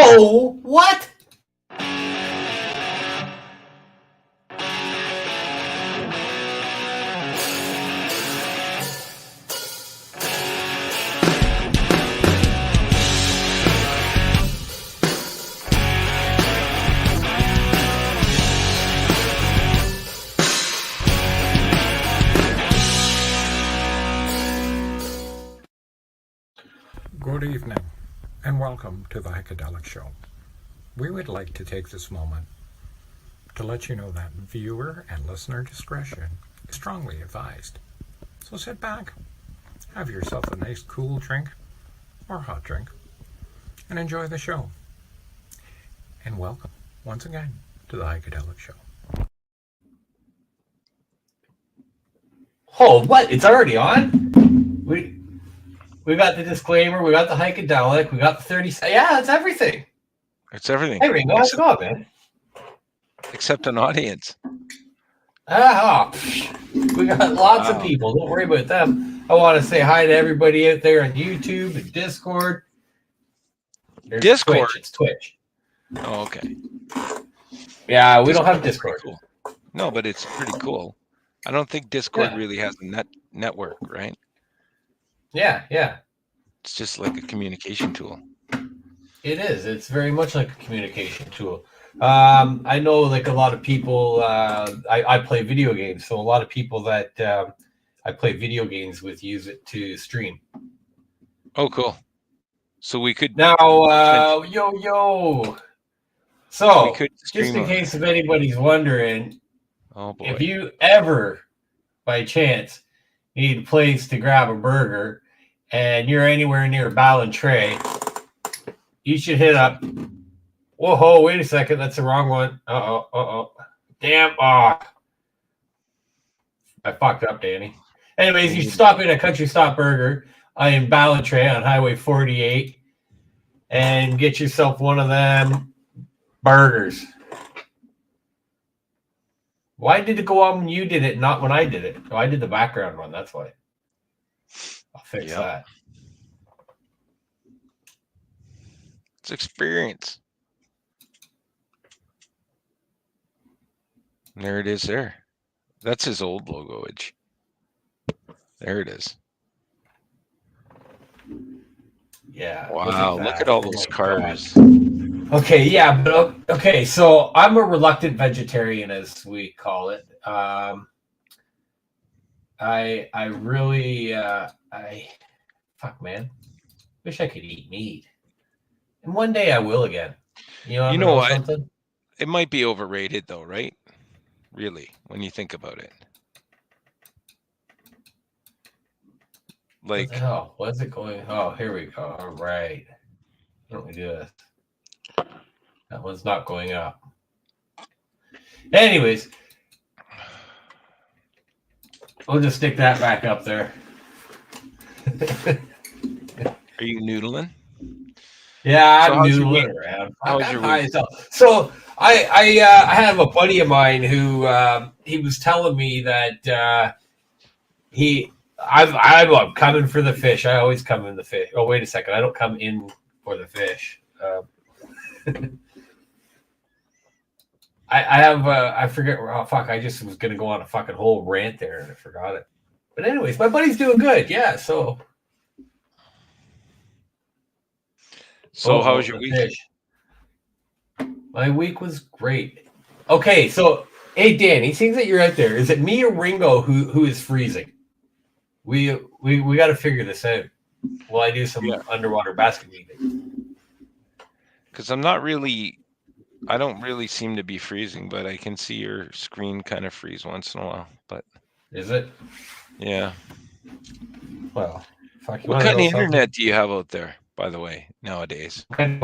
Whoa! What? Good evening, and welcome to the Heiakadelic Show. We would like to take this moment to let you know that viewer and listener discretion is strongly advised. So sit back, have yourself a nice cool drink or hot drink, and enjoy the show. And welcome once again to the Heiakadelic Show. Oh, what? It's already on? We got the disclaimer, we got the Heiakadelic, we got the 30. Yeah, it's everything. It's everything. Hey, Ringo, how's it going, man? Except an audience. We got lots of people. Don't worry about them. I want to say hi to everybody out there on YouTube and Discord. There's Discord? Twitch. It's Twitch. Oh, okay. Yeah, we don't have Discord. Cool. No, but it's pretty cool. I don't think Discord really has a network, right? Yeah. It's just like a communication tool. It is. It's very much like a communication tool. I know like a lot of people, I play video games, so a lot of people that I play video games with use it to stream. Oh, cool. So we could... Now, yo. So, just in case if anybody's wondering, if you ever, by chance, need a place to grab a burger and you're anywhere near Ballantrae, you should hit up. Whoa, wait a second. That's the wrong one. Damn. I fucked up, Danny. Anyways, you should stop in at Country Stop Burger in Ballantrae on Highway 48 and get yourself one of them burgers. Why did it go on when you did it, not when I did it? Oh, I did the background one. That's why. I'll fix that. It's experience. There it is there. That's his old logo edge. There it is. Yeah. Wow, look at all those cars. Okay, yeah, but okay, so I'm a reluctant vegetarian, as we call it. I really fuck, man. Wish I could eat meat. And one day I will again. You know what? Something? It might be overrated though, right? Really, when you think about it. Like, oh, what's it going? Oh, here we go. All right. Why don't we do this? That one's not going up. Anyways, we'll just stick that back up there. Are you noodling? Yeah, I'm noodling around. How's your week? So I have a buddy of mine who he was telling me that I'm coming for the fish. I always come in the fish. Oh, wait a second. I don't come in for the fish. I forget. Oh, fuck. I just was going to go on a fucking whole rant there and I forgot it. But anyways, my buddy's doing good. Yeah. So how was your week? Fish. My week was great. Okay. So, hey, Danny, seems that you're out there. Is it me or Ringo who is freezing? We got to figure this out. While I do some underwater basket weaving. Because I don't really seem to be freezing, but I can see your screen kind of freeze once in a while. But is it? Yeah. Well, fuck. What kind of internet do you have out there, by the way, nowadays? What kind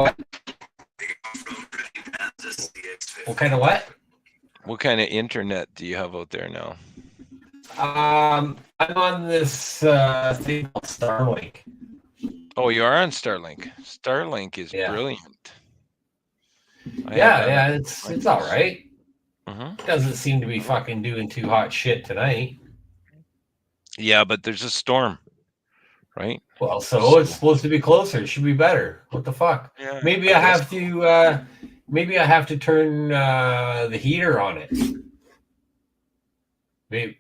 of what? What kind of internet do you have out there now? I'm on this thing called Starlink. Oh, you are on Starlink. Starlink is brilliant. Yeah, it's all right. Mm-hmm. Doesn't seem to be fucking doing too hot shit tonight. Yeah, but there's a storm, right? Well, so it's supposed to be closer. It should be better. What the fuck? Yeah, Maybe I have to. Maybe I have to turn the heater on it. Maybe.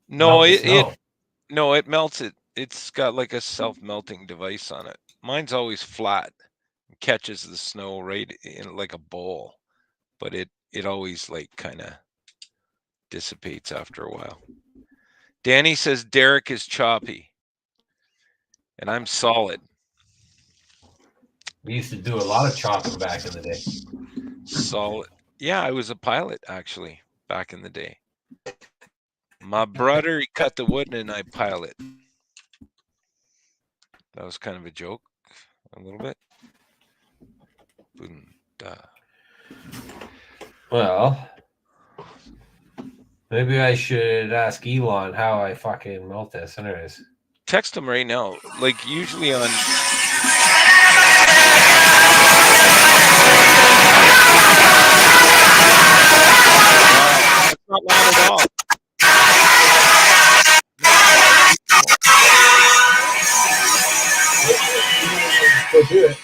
No, it melts it. It's got like a self-melting device on it. Mine's always flat. It catches the snow right in like a bowl, but it always like kind of dissipates after a while. Danny says Derek is choppy, and I'm solid. We used to do a lot of chopping back in the day. Solid. Yeah, I was a pilot actually back in the day. My brother, he cut the wood and I pilot. That was kind of a joke, a little bit. Well, maybe I should ask Elon how I fucking melt this. Anyways, text him right now. Like usually on. That's not loud at all. Go do it.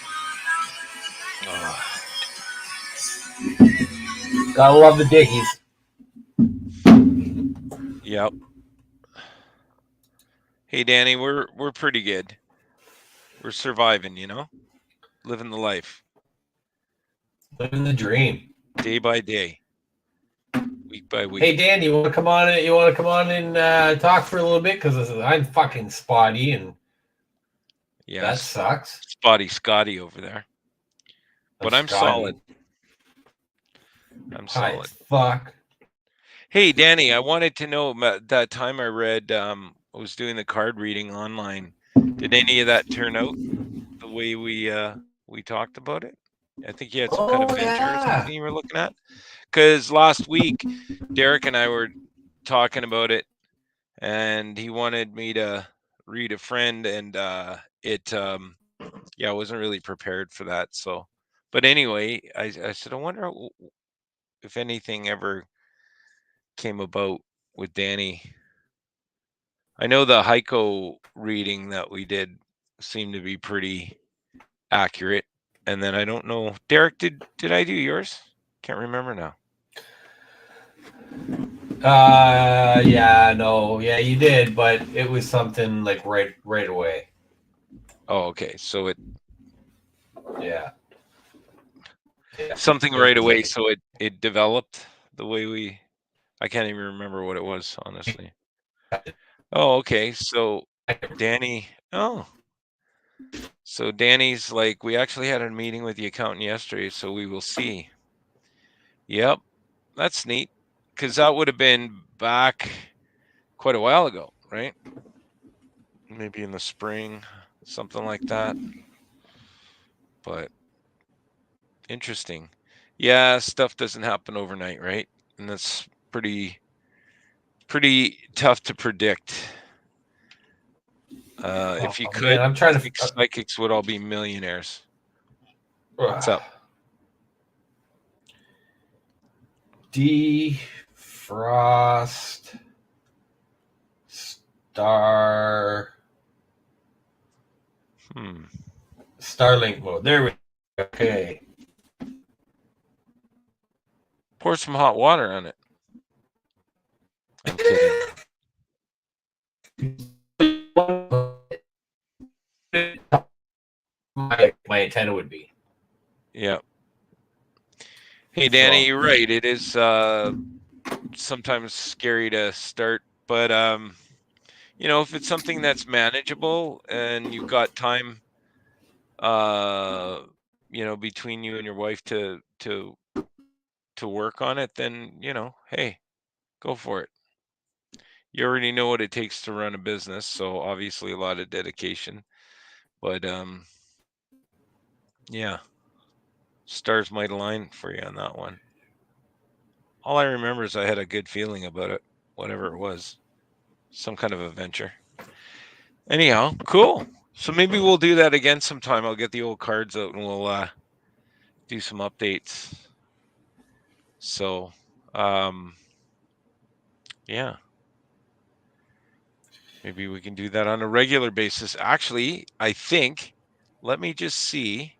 Gotta love the Dickies. Yep. Hey Danny, we're pretty good. We're surviving, you know, living the life, living the dream, day by day, week by week. Hey Dan, you want to come on? You want to come on and talk for a little bit because I'm fucking spotty and that sucks. Spotty Scotty over there, but I'm solid. I'm solid. Fuck. Hey Danny, I wanted to know that time I read. I was doing the card reading online. Did any of that turn out the way we talked about it? I think you had some kind of venture or something you were looking at. Because last week, Derek and I were talking about it, and he wanted me to read a friend, and I wasn't really prepared for that. So, but anyway, I said, I wonder if anything ever came about with Danny. I know the Heiko reading that we did seemed to be pretty accurate, and then I don't know, Derek, did I do yours? Can't remember now. Yeah, you did, but it was something like right away. Oh, okay. So something right away. So it developed the way I can't even remember what it was, honestly. Oh, okay. So Danny, so Danny's like, we actually had a meeting with the accountant yesterday, so we will see. Yep. That's neat. Because that would have been back quite a while ago, right? Maybe in the spring, something like that. But interesting. Yeah, stuff doesn't happen overnight, right? And that's pretty tough to predict. If you could, I'm trying to think psychics would all be millionaires. What's up? Defrost Star Starlink mode. There we go. Okay. Pour some hot water on it. I'm kidding. My antenna would be. Yeah. Hey Danny, you're right. It is sometimes scary to start, but you know, if it's something that's manageable and you've got time you know, between you and your wife to work on it, then, you know, hey, go for it. You already know what it takes to run a business, so obviously a lot of dedication. But yeah, stars might align for you on that one. All I remember is I had a good feeling about it, whatever it was, some kind of adventure. Anyhow, cool. So maybe we'll do that again sometime. I'll get the old cards out and we'll do some updates. So, yeah. Maybe we can do that on a regular basis. Actually, I think, let me just see,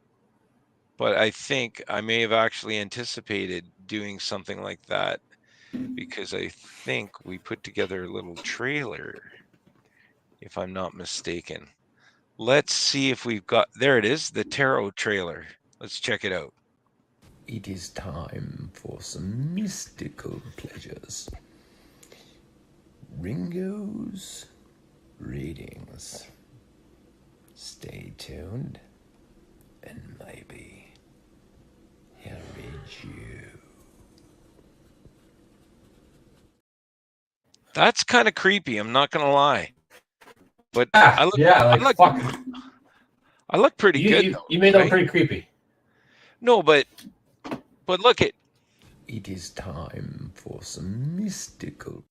but I think I may have actually anticipated doing something like that, because I think we put together a little trailer, if I'm not mistaken. Let's see if we've got, there it is, the tarot trailer. Let's check it out. It is time for some mystical pleasures. Ringo's readings. Stay tuned, and maybe he'll read you. That's kind of creepy, I'm not gonna lie. But I look pretty good though. You made them pretty creepy. No, but look it. It is time for some mystical.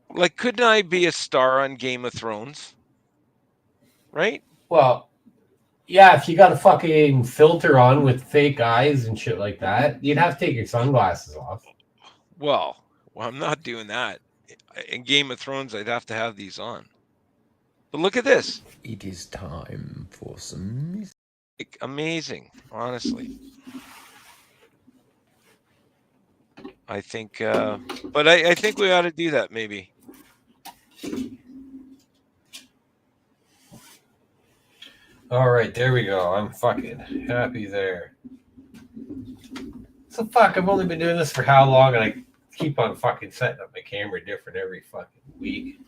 Like, couldn't I be a star on Game of Thrones? Right? Well, yeah, if you got a fucking filter on with fake eyes and shit like that, you'd have to take your sunglasses off. Well, I'm not doing that. In Game of Thrones, I'd have to have these on. But look at this. It is time for some amazing, honestly. I think, but I think we ought to do that maybe. All right, there we go. I'm fucking happy there. So fuck, I've only been doing this for how long, and I keep on fucking setting up my camera different every fucking week.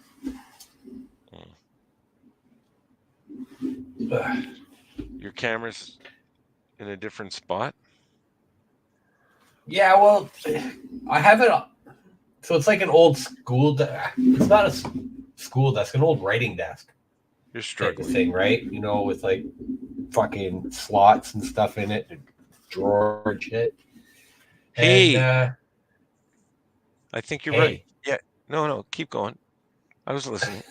Your camera's in a different spot? Yeah, well, I have it. So it's like an old school. It's not a school desk, an old writing desk. You're struggling. Thing, right? You know, with like fucking slots and stuff in it, and drawer and shit. Hey, and, I think you're right. Yeah, no, keep going. I was listening.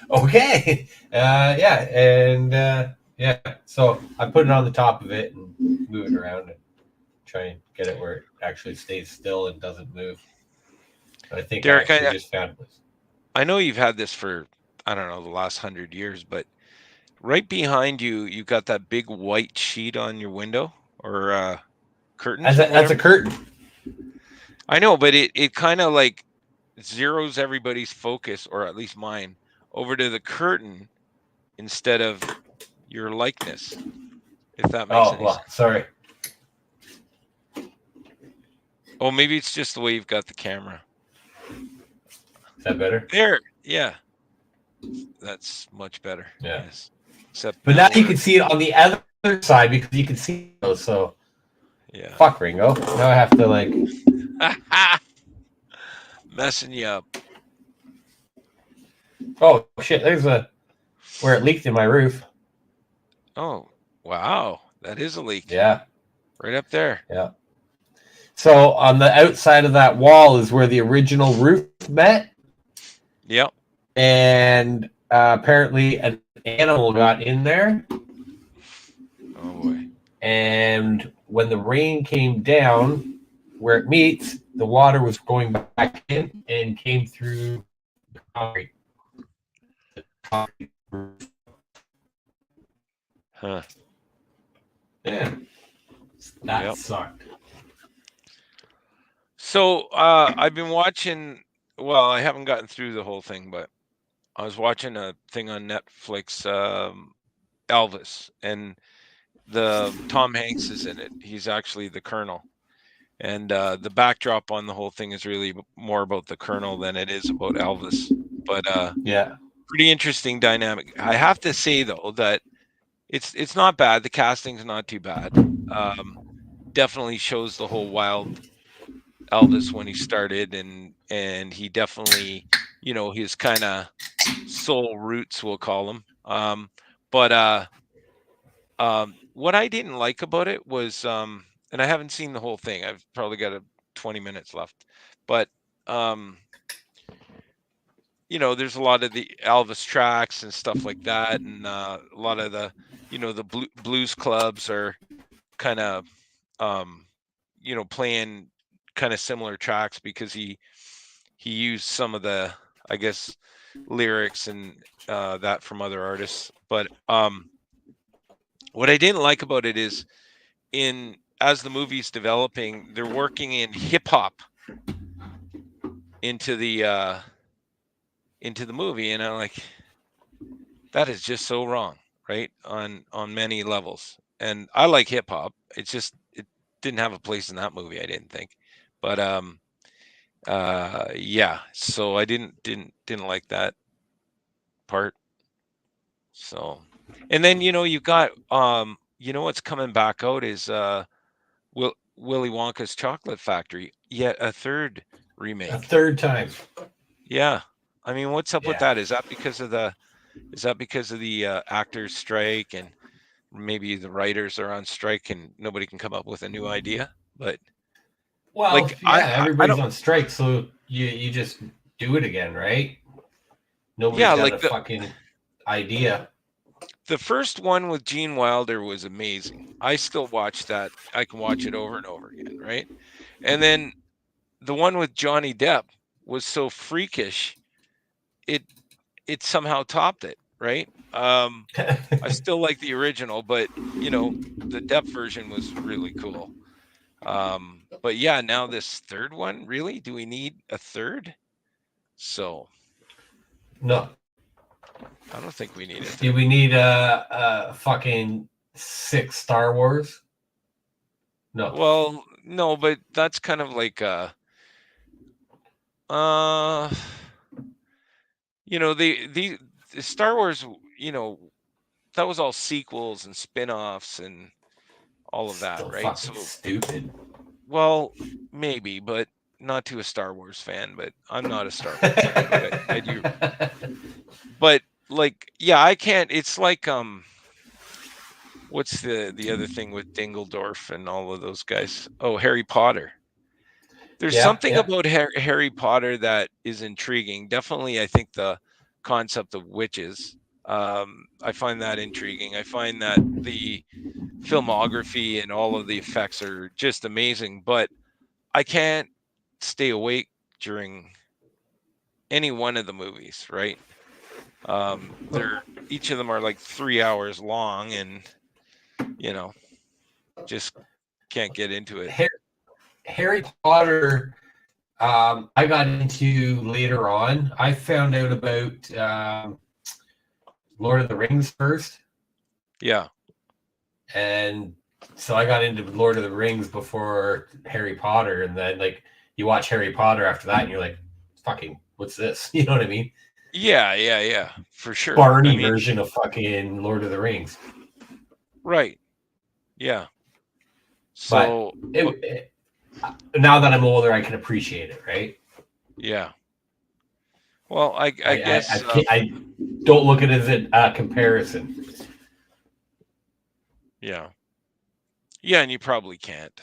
Okay. Yeah, and yeah. So I put it on the top of it and move it around and try and get it where it actually stays still and doesn't move. But I think Derek, I just found this. I know you've had this for, I don't know, the last 100 years, but right behind you, you got that big white sheet on your window or curtain. That's a curtain. I know, but it kind of like zeroes everybody's focus, or at least mine, over to the curtain instead of your likeness. If that makes any sense. Sorry. Oh, maybe it's just the way you've got the camera. Is that better? There, yeah. That's much better. Yeah. Yes. But now you can see it on the other side because you can see those. So yeah. Fuck Ringo. Now I have to like messing you up. Oh shit! There's where it leaked in my roof. Oh wow, that is a leak. Yeah. Right up there. Yeah. So on the outside of that wall is where the original roof met. Yep. And apparently an animal got in there. Oh boy. And when the rain came down, where it meets, the water was going back in and came through the concrete. Huh. Yeah. That sucked. So I've been watching, well, I haven't gotten through the whole thing, but I was watching a thing on Netflix, Elvis, and the Tom Hanks is in it. He's actually the Colonel. And the backdrop on the whole thing is really more about the Colonel than it is about Elvis. But yeah, pretty interesting dynamic. I have to say though that it's not bad. The casting's not too bad. Definitely shows the whole wild Elvis when he started, and he definitely, you know, his kind of soul roots, we'll call them. But what I didn't like about it was, and I haven't seen the whole thing. I've probably got 20 minutes left, but you know, there's a lot of the Elvis tracks and stuff like that, and a lot of the, you know, the blues clubs are kind of, you know, playing kind of similar tracks because he used some of the I guess, lyrics and that from other artists. But what I didn't like about it is as the movie's developing, they're working in hip hop into the movie, and I'm like, that is just so wrong, right? On many levels. And I like hip hop. It didn't have a place in that movie, I didn't think. But yeah, so I didn't like that part. So, and then you've got what's coming back out is Willy Wonka's Chocolate Factory, yet a third remake. A third time. Yeah. I mean, what's up with that? Is that because of the actors strike, and maybe the writers are on strike and nobody can come up with a new idea? But everybody's on strike, so you just do it again, right? Nobody's got a fucking idea. The first one with Gene Wilder was amazing. I still watch that. I can watch it over and over again, right? And then the one with Johnny Depp was so freakish, it somehow topped it, right? I still like the original, but the Depp version was really cool. But yeah, now this third one, really? Do we need a third? So no, I don't think we need it. Do we need a fucking 6 Star Wars? No. Well, no, but that's kind of like the Star Wars, that was all sequels and spin-offs and all of that, right? So stupid. Well, maybe, but not to a Star Wars fan. But I'm not a Star Wars fan. But I do. But I can't. It's like what's the other thing with Dingledorf and all of those guys? Oh, Harry Potter. There's something about Harry Potter that is intriguing. Definitely, I think the concept of witches. I find that intriguing. I find that the filmography and all of the effects are just amazing, but I can't stay awake during any one of the movies, right? Each of them are like 3 hours long, and just can't get into it. Harry Potter, I got into later on. I found out about Lord of the Rings first. Yeah. And so I got into Lord of the Rings before Harry Potter, and then you watch Harry Potter after that, and you're like, "Fucking, what's this?" You know what I mean? Yeah, for sure. Barney version of fucking Lord of the Rings. Right. Yeah. So now that I'm older, I can appreciate it, right? Yeah. Well, I guess I don't look at it as a comparison. Yeah. Yeah, and you probably can't.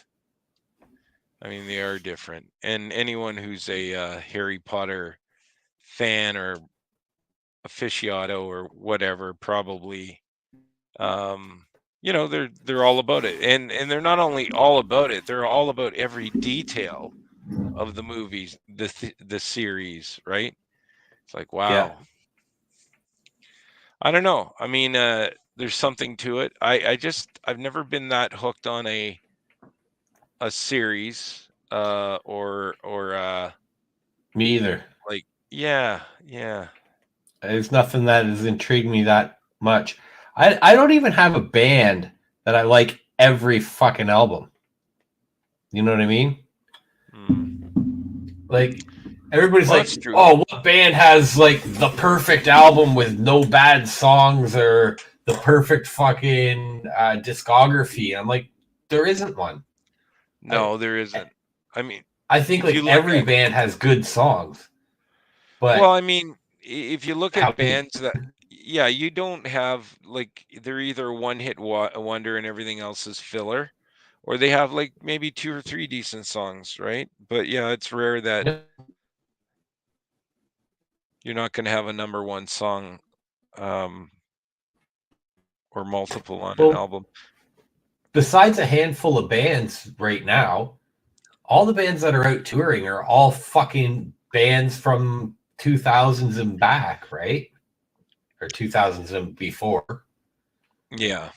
I mean, they are different. And anyone who's a Harry Potter fan or aficionado or whatever probably they're all about it. And they're not only all about it, they're all about every detail of the movies, the series, right? It's like, wow. Yeah. I don't know. I mean, there's something to it. I've never been that hooked on a series or me either. Yeah. There's nothing that has intrigued me that much. I don't even have a band that I like every fucking album. You know what I mean? Everybody's what band has the perfect album with no bad songs or the perfect fucking discography? I'm like, there isn't one. No, there isn't. I mean, I think every band has good songs. But well, I mean, if you look at bands that, you don't have they're either one hit wonder and everything else is filler, or they have maybe 2 or 3 decent songs, right? But yeah, it's rare that you're not going to have a number one song or multiple on an album. Besides a handful of bands right now, all the bands that are out touring are all fucking bands from 2000s and back, right? Or 2000s and before. Yeah.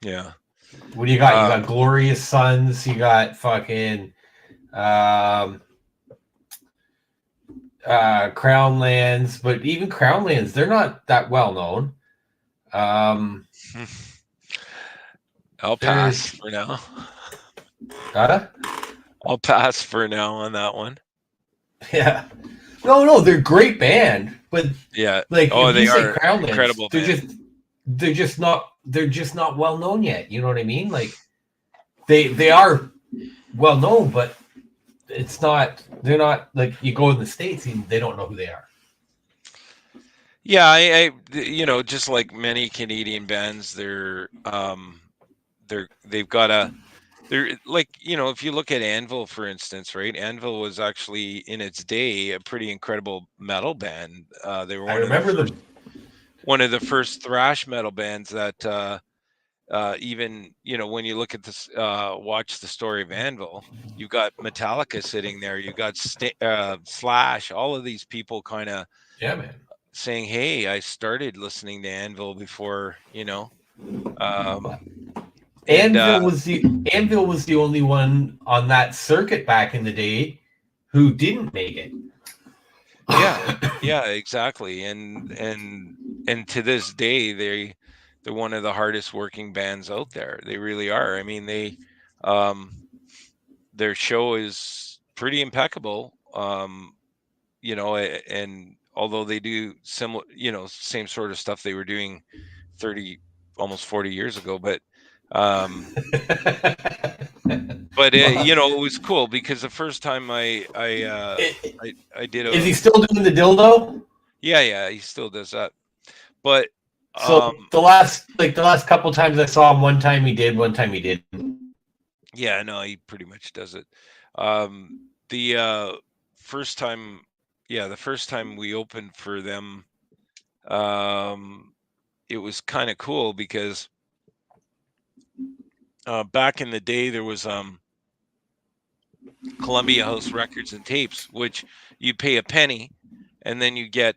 Yeah. What do you got? You got Glorious Sons. You got fucking Crownlands. But even Crownlands, they're not that well known. I'll pass for now. I'll pass for now on that one. Yeah. No, they're a great band, but yeah, like they are Crownlands, incredible. They're just not well known yet. You know what I mean? Like they are well known, but they're not like you go in the States and they don't know who they are. Yeah, I just like many Canadian bands, they've got they're like, if you look at Anvil, for instance, right? Anvil was actually in its day a pretty incredible metal band. They were one of the first thrash metal bands that even, when you look at this, watch the story of Anvil, you've got Metallica sitting there, you've got Slash, all of these people kind of saying, hey, I started listening to Anvil before, Anvil was the only one on that circuit back in the day who didn't make it. Yeah, exactly. And to this day, they're one of the hardest working bands out there. They really are. I mean, their show is pretty impeccable. And although they do similar, same sort of stuff they were doing 30, almost 40 years ago, but it was cool because the first time I did Is he still doing the dildo? Yeah, he still does that. But so the last couple times I saw him, one time he did, one time he didn't. Yeah, no, he pretty much does it. The first time we opened for them, it was kind of cool because back in the day there was Columbia House Records and Tapes, which you pay a penny and then you get,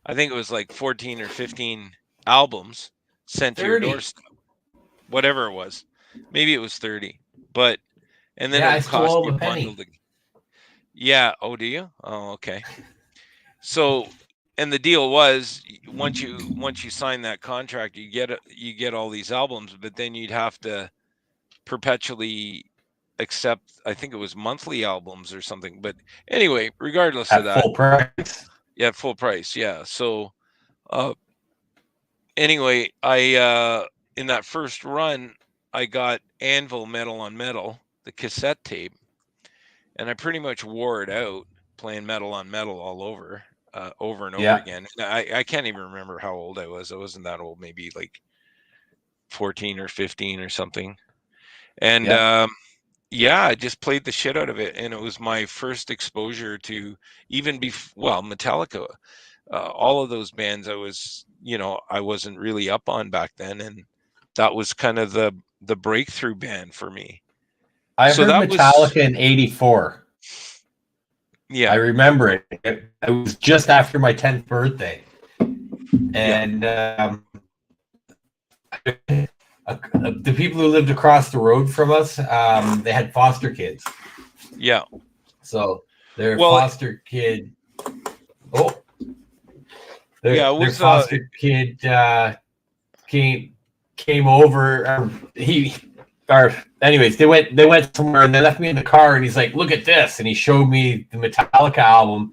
I think it was like 14 or 15 albums sent 30. To your doorstep, whatever it was. Maybe it was 30, and then it would cost you bundled. Yeah. Oh, do you? Oh, okay. So, and the deal was once you sign that contract, you get all these albums, but then you'd have to perpetually accept, I think it was monthly albums or something. But anyway, regardless of that, full price. Yeah, full price. Yeah. So, anyway, I in that first run, I got Anvil Metal on Metal, the cassette tape, and I pretty much wore it out playing Metal on Metal all over and over again. I can't even remember how old I was. I wasn't that old, maybe like 14 or 15 or something. And I just played the shit out of it, and it was my first exposure to even Metallica. All of those bands I wasn't really up on back then, and that was kind of the breakthrough band for me. I heard Metallica in '84. Yeah, I remember it. It was just after my 10th birthday, and the people who lived across the road from us, they had foster kids. Yeah. So their foster kid. Oh. Their foster kid came over. Anyways, they went somewhere and they left me in the car, and he's like, "Look at this," and he showed me the Metallica album,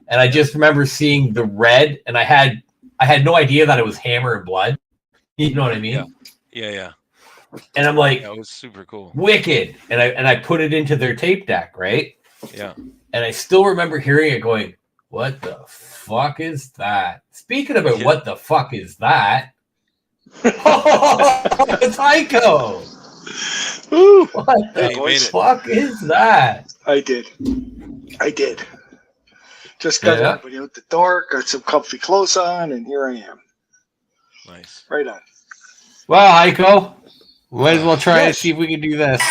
and I just remember seeing the red, and I had no idea that it was Hammer and Blood. You know what I mean? Yeah. And I'm like, that was super cool, wicked, and I put it into their tape deck, right? Yeah. And I still remember hearing it, going, "What the fuck is that?" Speaking of it, what the fuck is that? Oh, it's Heiko. Ooh, what the fuck is that? I did. Just got everybody out the door, got some comfy clothes on, and here I am. Nice. Right on. Well, Heiko, might as well try and see if we can do this.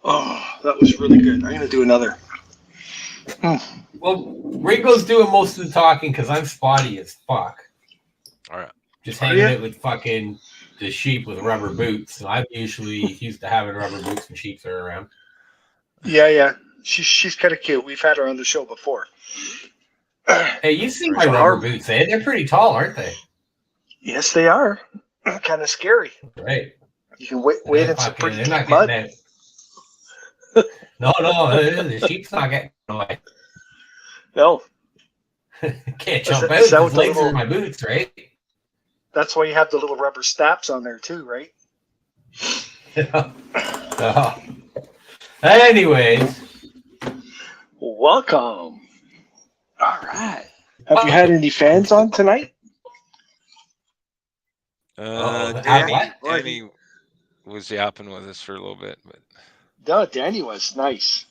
Oh, that was really good. I'm gonna do another. Well, Ringo's doing most of the talking because I'm spotty as fuck. All right. Just hanging out with fucking the sheep with rubber boots. I'm usually used to having rubber boots when sheep are around. Yeah. She's kind of cute. We've had her on the show before. Hey, you see my rubber boots, eh? They're pretty tall, aren't they? Yes, they are. Kind of scary. Right. You can wait in some pretty deep mud. No, the sheep's not getting away. No. Can't jump out with his legs in my boots, right? That's why you have the little rubber snaps on there too, right? Anyways. Welcome. All right. Have you had any fans on tonight? Danny was yapping with us for a little bit, but no, Danny was nice.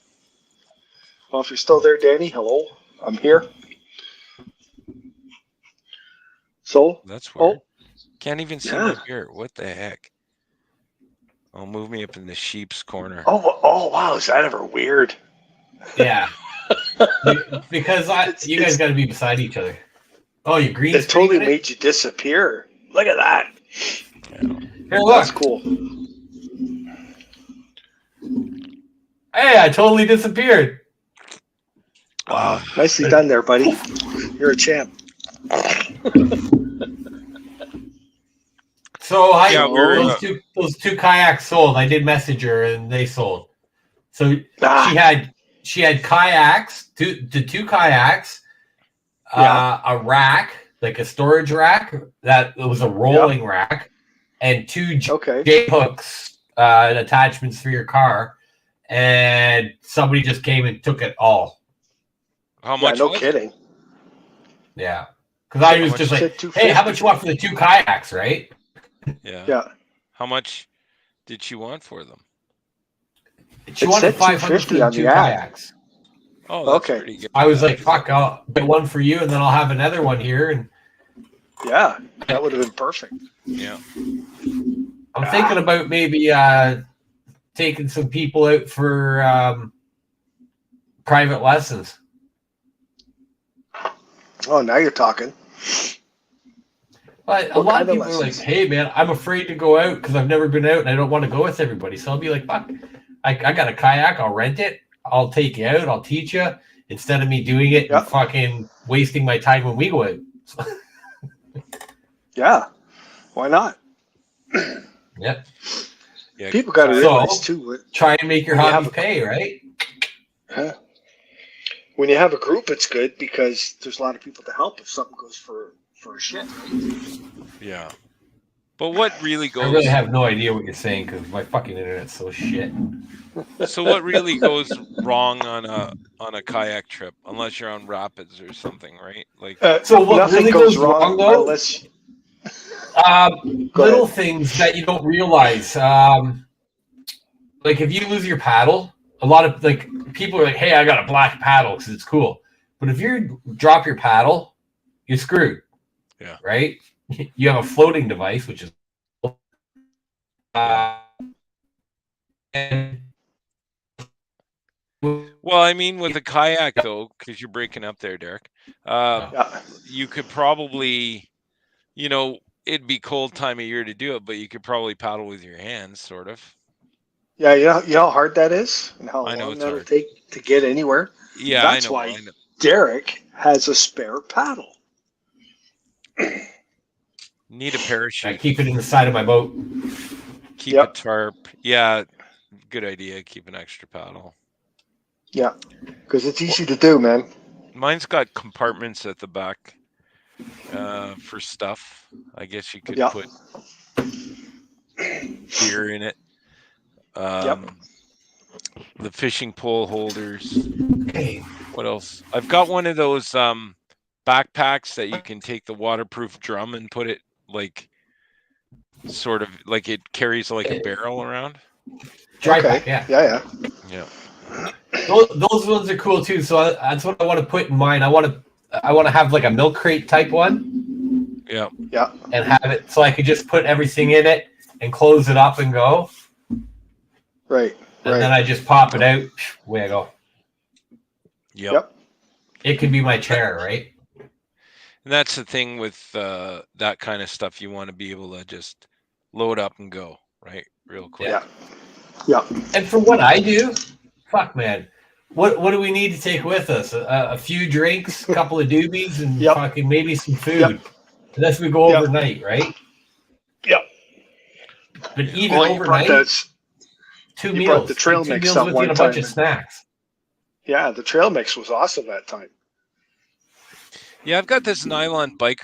Well, if you're still there, Danny, hello. I'm here. So that's weird. Can't even see my beard. What the heck? Oh, move me up in the sheep's corner. Oh wow, is that ever weird? Yeah. Because you guys got to be beside each other. Oh, your green. It totally made you disappear. Look at that. Yeah. Here, look. That's cool. Hey, I totally disappeared. Wow, nicely done there, buddy. You're a champ. So those two kayaks sold. I did message her and they sold. So she had kayaks, two kayaks, a rack, like a storage rack that was a rolling rack, and two J hooks attachments for your car. And somebody just came and took it all. How much? No kidding. Yeah, because I was just like, "Hey, how much you want for the two kayaks?" Right? Yeah. How much did she want for them? She wanted $500 for the two kayaks. Oh, that's pretty good. I was like, "Fuck, I'll get one for you, and then I'll have another one here." And yeah, that would have been perfect. Yeah. I'm thinking about maybe taking some people out for private lessons. Oh, now you're talking. But a lot of people are like, "Hey, man, I'm afraid to go out because I've never been out and I don't want to go with everybody." So I'll be like, "Fuck, I got a kayak. I'll rent it. I'll take you out. I'll teach you instead of me doing it and fucking wasting my time when we go out." Yeah, why not? Yeah. People got to realize too. Try and make your hobby pay, right? Yeah. When you have a group, it's good because there's a lot of people to help if something goes for a shit. Yeah. But what really goes... I really have no idea what you're saying because my fucking internet's so shit. So what really goes wrong on a kayak trip, unless you're on rapids or something, right? Like so what really goes wrong though? Unless little things that you don't realize. Like if you lose your paddle, a lot of like people are like, "Hey, I got a black paddle because it's cool." But if you drop your paddle, you're screwed. Yeah. Right? You have a floating device, which is and well, I mean, with a kayak though, because you're breaking up there, Derek. You could probably, it'd be cold time of year to do it, but you could probably paddle with your hands, sort of. Yeah, you know how hard that is, and how long that'll take to get anywhere. Yeah, that's why Derek has a spare paddle. Need a parachute. I keep it in the side of my boat. Keep a tarp. Yeah, good idea. Keep an extra paddle. Yeah, because it's easy to do, man. Mine's got compartments at the back for stuff. I guess you could put beer in it. The fishing pole holders. Okay. What else? I've got one of those backpacks that you can take the waterproof drum and put it like sort of like it carries like a barrel around. Dry pack, yeah. Those ones are cool too. So that's what I want to put in mine. I want to have like a milk crate type one. Yeah. And have it so I could just put everything in it and close it up and go. Right. and then I just pop it out. Away I go. Yep. It could be my chair, right? And that's the thing with that kind of stuff. You want to be able to just load up and go, right? Real quick. Yeah. And for what I do, fuck, man. What do we need to take with us? A few drinks, a couple of doobies, and fucking maybe some food. Unless we go overnight, right? Yep. But even overnight, 2 meals. Brought the trail two mix meals that with one a bunch time. of snacks. Yeah, the trail mix was awesome that time. Yeah, I've got this nylon bike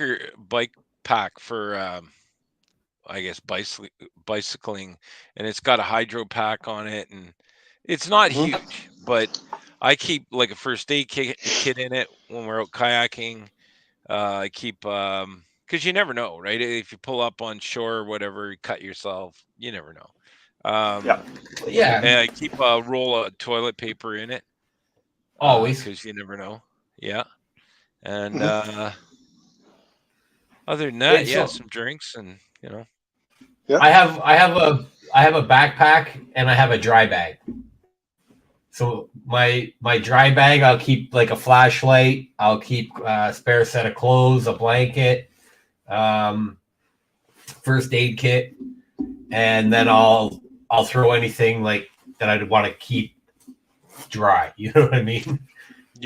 pack for I guess bicycling, and it's got a hydro pack on it, and it's not huge, but I keep like a first aid kit in it when we're out kayaking. I keep because you never know, right? If you pull up on shore or whatever, you cut yourself, you never know. And I keep a roll of toilet paper in it. Always, because you never know. Yeah, and other than that, some drinks and I have a backpack and I have a dry bag. So my dry bag, I'll keep like a flashlight. I'll keep a spare set of clothes, a blanket, first aid kit, and then I'll throw anything like that I'd want to keep dry. You know what I mean?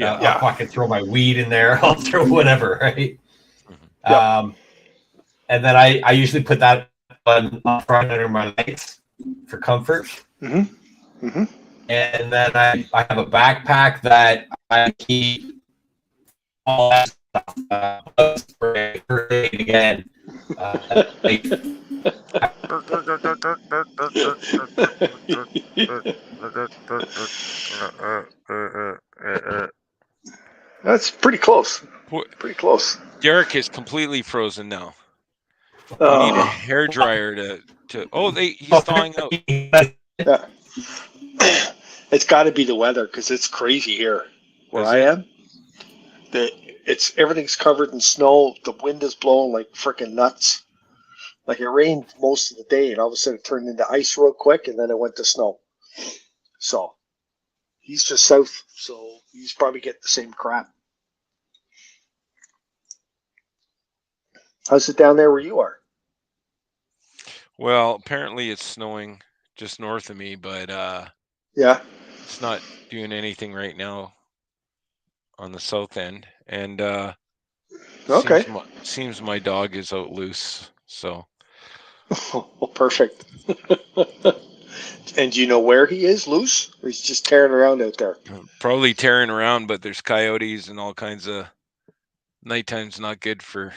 I'll fucking throw my weed in there. I'll throw whatever, right? And then I usually put that on up front under my legs for comfort. And then I have a backpack that I keep all that stuff. For again. That's pretty close. Pretty close. Derek is completely frozen now. You need a hair dryer to. Oh, he's thawing out. Yeah. It's got to be the weather because it's crazy here where I am. Everything's covered in snow. The wind is blowing like freaking nuts. Like it rained most of the day, and all of a sudden it turned into ice real quick, and then it went to snow. So he's just south, so he's probably getting the same crap. How's it down there where you are? Well, apparently it's snowing just north of me, but it's not doing anything right now on the south end. And seems my dog is out loose. So well, perfect. And do you know where he is loose? Or he's just tearing around out there? Probably tearing around, but there's coyotes and all kinds of. Nighttime's not good for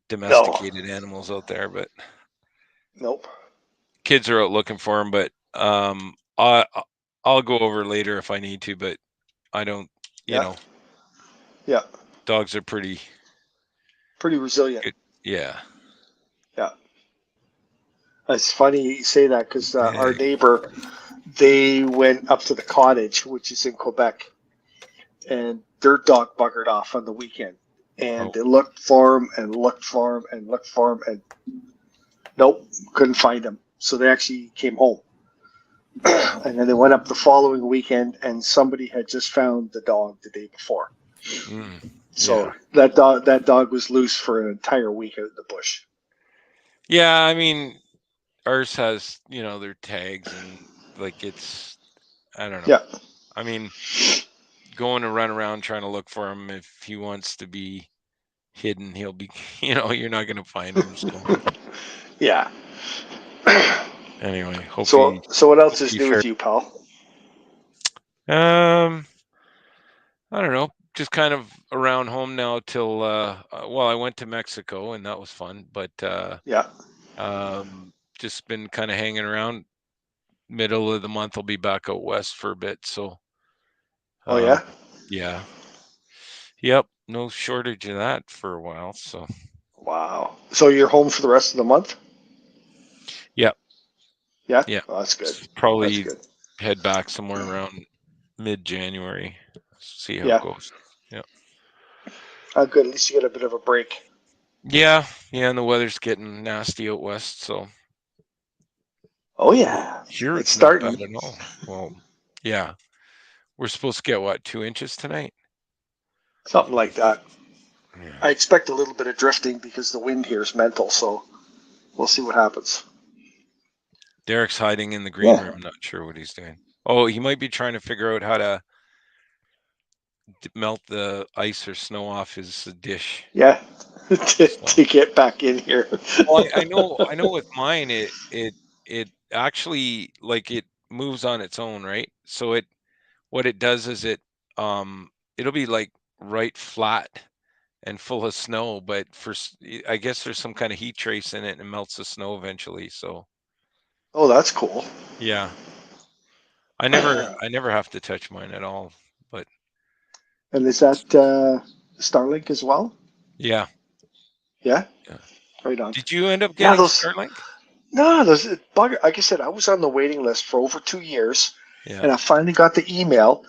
domesticated animals out there, but nope. Kids are out looking for them, but I'll go over later if I need to, but I don't. You know. Yeah. Dogs are pretty resilient. Good. Yeah. Yeah. It's funny you say that because our neighbor, they went up to the cottage, which is in Quebec, and their dog buggered off on the weekend. And they looked for him and looked for him and looked for him and nope, couldn't find him. So they actually came home. And then they went up the following weekend and somebody had just found the dog the day before. So that dog was loose for an entire week out in the bush. Yeah, I mean, ours has, their tags and like it's, I don't know. Yeah. I mean, going to run around trying to look for him. If he wants to be hidden, he'll be, you're not going to find him. So. Yeah. Anyway, hopefully. So what else is new with you, pal? I don't know. Just kind of around home now till, I went to Mexico and that was fun, but, just been kind of hanging around. Middle of the month, I'll be back out west for a bit. So, yeah. Yep. No shortage of that for a while. So, wow. So you're home for the rest of the month? Yep. Yeah. Yeah. Oh, that's good. Probably head back somewhere around mid-January. See how it goes. Yeah. Oh, good. At least you get a bit of a break. Yeah. Yeah. And the weather's getting nasty out west. So. Oh yeah, Here it's not starting. bad at all. Well, yeah, we're supposed to get what, 2 inches tonight? Something like that. Yeah. I expect a little bit of drifting because the wind here is mental, so we'll see what happens. Derek's hiding in the green room, not sure what he's doing. Oh, he might be trying to figure out how to melt the ice or snow off his dish. Yeah, to get back in here. Well, I know with mine, it actually, like, it moves on its own, right? So what it does is it'll be like right flat and full of snow, but I guess there's some kind of heat trace in it and it melts the snow eventually. So. Oh, that's cool. Yeah. I never have to touch mine at all, but. And is that Starlink as well? Yeah. Yeah. Right on. Did you end up getting Starlink? No, those bugger. Like I said, I was on the waiting list for over 2 years, and I finally got the email.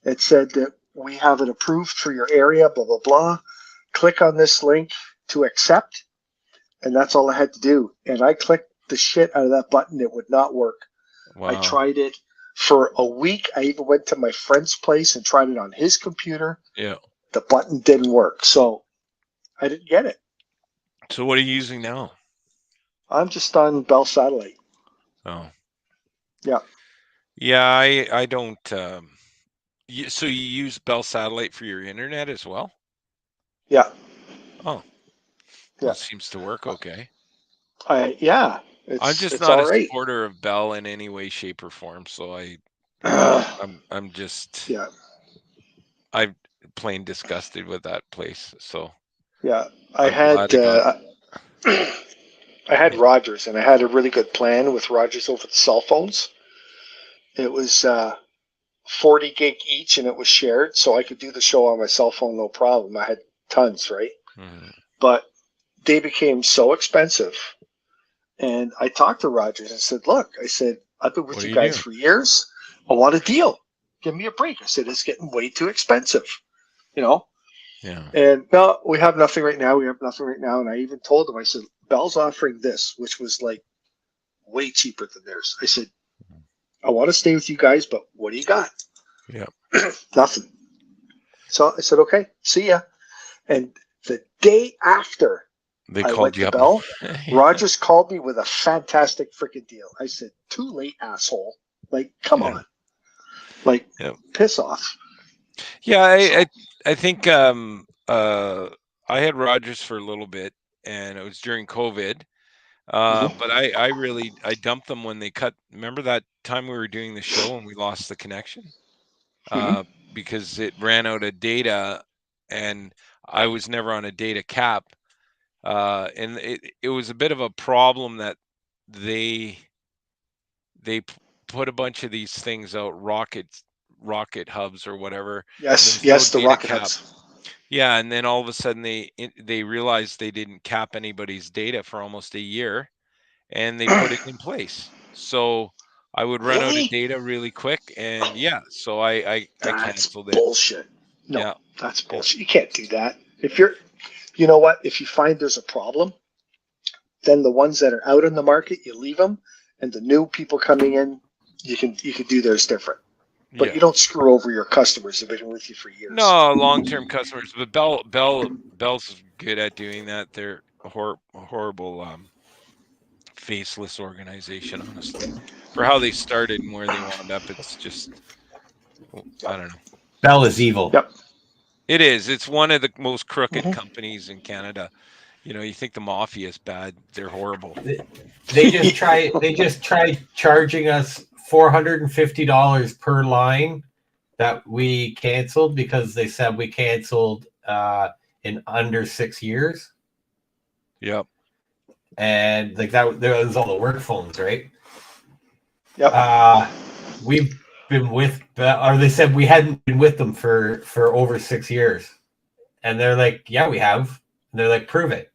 It said that we have it approved for your area. Blah blah blah. Click on this link to accept, and that's all I had to do. And I clicked the shit out of that button. It would not work. Wow. I tried it for a week. I even went to my friend's place and tried it on his computer. Yeah. The button didn't work, so I didn't get it. So what are you using now? I'm just on Bell Satellite. Oh. Yeah. Yeah, I don't. So you use Bell Satellite for your internet as well? Yeah. Oh. Well, it seems to work okay. Yeah. I'm just not a supporter of Bell in any way, shape, or form. So I'm just. Yeah. I'm plain disgusted with that place. So. Yeah, I had Rogers, and I had a really good plan with Rogers over the cell phones. It was 40 gig each, and it was shared, so I could do the show on my cell phone no problem. I had tons, right? Mm-hmm. But they became so expensive, and I talked to Rogers and said, "Look, I said I've been with you guys for years. I want a deal. Give me a break." I said it's getting way too expensive, you know. Yeah. And no, we have nothing right now. And I even told them, I said, Bell's offering this, which was like way cheaper than theirs. I said, I want to stay with you guys, but what do you got? Yeah. Nothing. So I said, okay, see ya. And the day after I went to Bell, Rogers called me with a fantastic freaking deal. I said, too late, asshole. Like, come on. Like, piss off. Yeah, I think I had Rogers for a little bit, and it was during COVID. But I dumped them when they cut. Remember that time we were doing the show and we lost the connection because it ran out of data, and I was never on a data cap, and it was a bit of a problem that they put a bunch of these things out, rocket hubs or whatever. Yes, the rocket hubs. Yeah, and then all of a sudden they realized they didn't cap anybody's data for almost a year, and they put it in place. So I would run out of data really quick, and so I canceled it. Bullshit. No, that's bullshit. You can't do that. You know what? If you find there's a problem, then the ones that are out in the market, you leave them, and the new people coming in, you can do theirs different. But you don't screw over your customers who've been with you for years. No, long-term customers. But Bell's good at doing that. They're a horrible, faceless organization, honestly. For how they started and where they wound up, it's just, I don't know. Bell is evil. Yep. It is. It's one of the most crooked companies in Canada. You know, you think the mafia is bad. They're horrible. They just tried charging us $450 per line that we canceled because they said we canceled in under 6 years. Yep. And like that was all the work phones, right? Yep. We've been with, or they said we hadn't been with them for over 6 years. And they're like, yeah, we have. And they're like, prove it.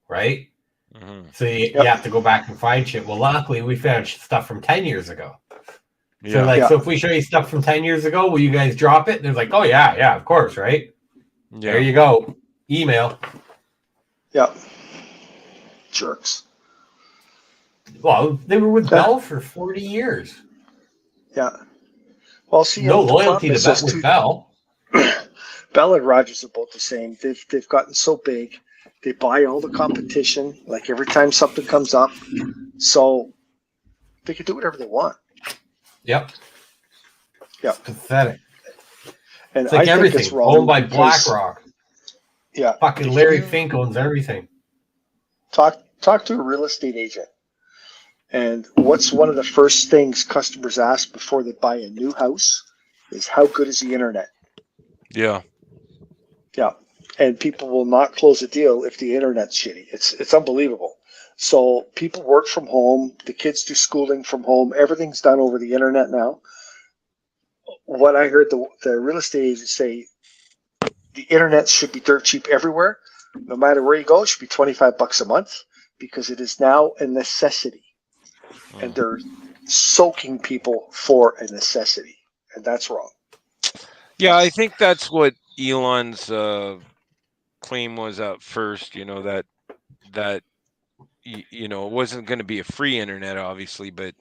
Right? Mm-hmm. So you have to go back and find shit. Well, luckily we found stuff from 10 years ago. Yeah. So if we show you stuff from 10 years ago, will you guys drop it? And they're like, oh yeah, of course, right? Yeah. There you go. Email. Yep. Jerks. Well, they were with Bell for 40 years. Yeah. Well, see, no loyalty to Bell with Bell. Bell and Rogers are both the same. They've gotten so big. They buy all the competition. Like every time something comes up, so they can do whatever they want. Yep. Yep. It's pathetic. And it's like I everything think it's wrong owned by BlackRock. Yeah. Fucking Larry Fink owns everything. Talk to a real estate agent. And what's one of the first things customers ask before they buy a new house is how good is the internet? Yeah. Yeah. And people will not close a deal if the internet's shitty. It's unbelievable. So people work from home. The kids do schooling from home. Everything's done over the internet now. What I heard the real estate agents say, the internet should be dirt cheap everywhere. No matter where you go, it should be $25 a month because it is now a necessity. And they're soaking people for a necessity. And that's wrong. Yeah, I think that's what Elon's claim was at first, that it wasn't going to be a free internet, obviously, but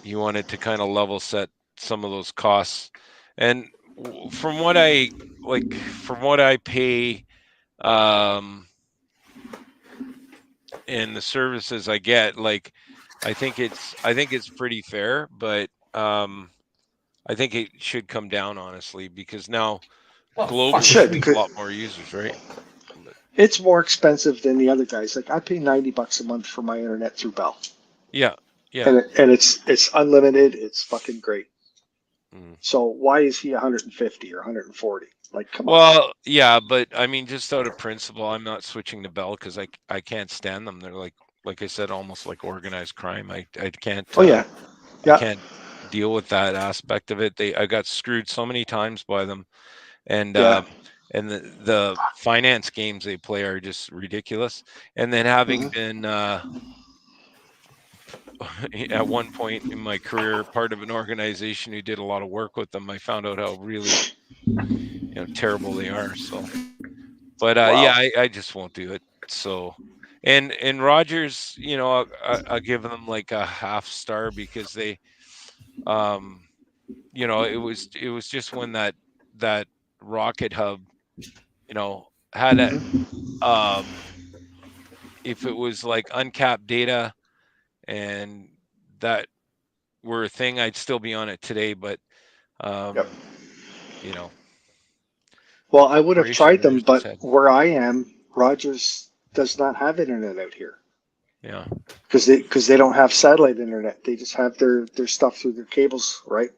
he wanted to kind of level set some of those costs. And from what I pay, and the services I get, like, I think it's pretty fair, but I think it should come down, honestly, because now globally there's a lot more users, right? It's more expensive than the other guys. Like I pay $90 a month for my internet through Bell. Yeah, yeah. And it's unlimited. It's fucking great. So why is he 150 or 140? Like, come on. Well, yeah, but I mean, just out of principle, I'm not switching to Bell because I can't stand them. They're like I said, almost like organized crime. I can't. I can't deal with that aspect of it. I got screwed so many times by them, and the finance games they play are just ridiculous. And then having been at one point in my career part of an organization who did a lot of work with them, I found out how really terrible they are. So, but yeah, I just won't do it. So, and Rogers, I'll give them like a half star because they, it was just when that rocket hub, had a, if it was like uncapped data and that were a thing, I'd still be on it today. But, Well, I would have tried them, but where I am, Rogers does not have internet out here. Yeah. Because they don't have satellite internet. They just have their stuff through their cables, right?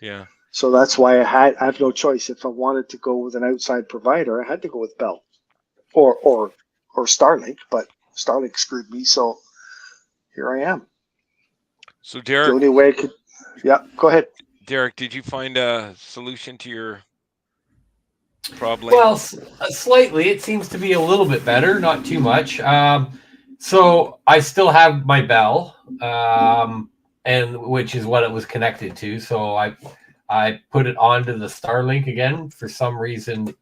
Yeah. So that's why I have no choice. If I wanted to go with an outside provider, I had to go with Bell or Starlink, but Starlink screwed me, so here I am. So Derek, the only way I could, go ahead. Derek, did you find a solution to your problem? Well, slightly. It seems to be a little bit better, not too much. So I still have my Bell, and which is what it was connected to. So I put it onto the Starlink again. For some reason,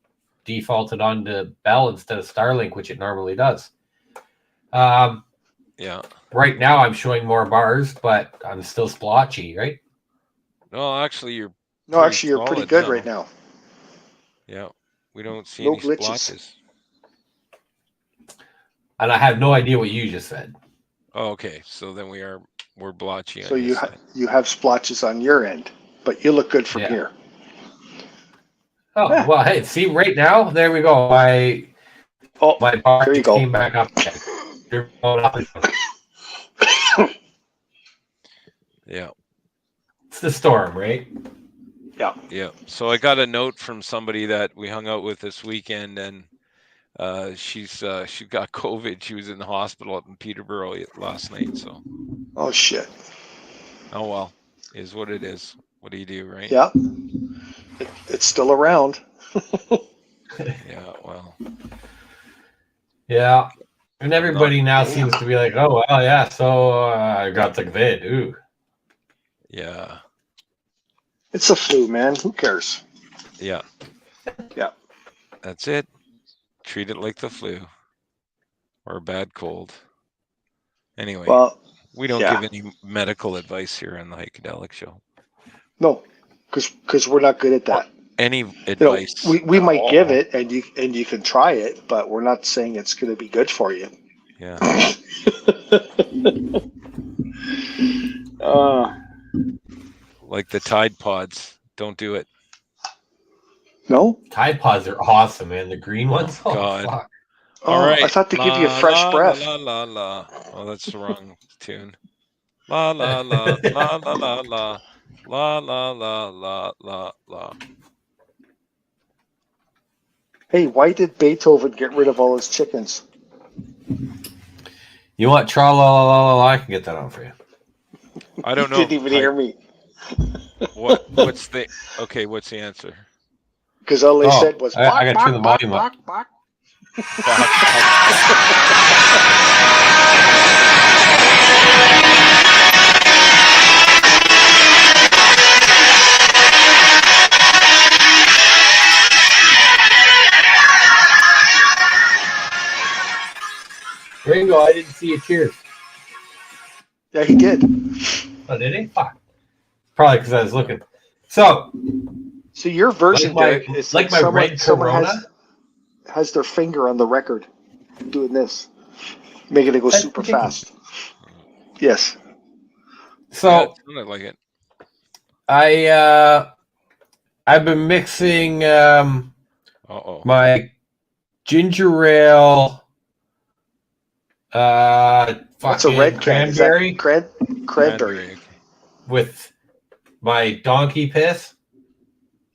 defaulted onto Bell instead of Starlink, which it normally does. Yeah. Right now, I'm showing more bars, but I'm still splotchy, right? No, actually, you're pretty good now. Right now. Yeah, we don't see any glitches. splotches. And I have no idea what you just said. Oh, okay, so then we're blotchy. So you have splotches on your end, but you look good from here. Oh well, hey, see right now, there we go. My bar came back up again. Yeah. It's the storm, right? Yeah. Yeah. So I got a note from somebody that we hung out with this weekend, and she got COVID. She was in the hospital up in Peterborough last night. So. Oh shit. Oh well, is what it is. What do you do, right? Yeah. It's still around. Yeah. Well. Yeah. And everybody now seems to be like, oh, well, yeah, so I got the COVID. Ooh. Yeah. It's a flu, man. Who cares? Yeah. Yeah. That's it. Treat it like the flu or a bad cold. Anyway, Well, we don't give any medical advice here on the Heiakadelic Show. No, because we're not good at that. Any advice? We might give it, and you can try it, but we're not saying it's going to be good for you. Yeah. Like the Tide Pods. Don't do it. No? Tide Pods are awesome, man. The green ones? Oh, God. Fuck. All right. I thought they give you a fresh breath. La, la, la. Oh, that's the wrong tune. La, la, la, la, la, la, la. La, la, la, la, la, la. Hey, why did Beethoven get rid of all his chickens? You want tra la la la la? I can get that on for you. I don't know. Didn't even hear me. What's the answer? Because all they said was I got to turn the volume up. Ringo, I didn't see you cheers. Yeah, he did. Oh, did he? Fuck. Probably because I was looking. So your version, like Derek, is like my red Corona has their finger on the record doing this, making it go super fast. Yes. So yeah, it sounded like it. I've been mixing my ginger ale. What's a red cranberry? Cranberry. With my donkey piss.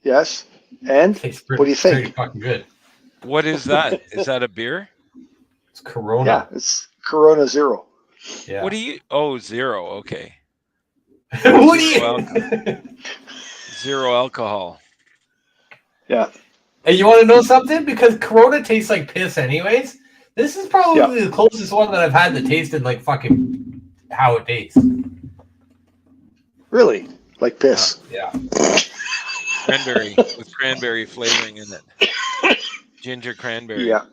Yes. And what do you think? Pretty fucking good. What is that? Is that a beer? It's Corona. Yeah, it's Corona Zero. Yeah. What do you? Oh, zero. Okay. What do you? Zero alcohol. Yeah. And you want to know something? Because Corona tastes like piss, anyways. This is probably the closest one that I've had that tasted like fucking how it tastes. Really? Like piss? Yeah. Cranberry with cranberry flavoring in it. Ginger cranberry. Yeah.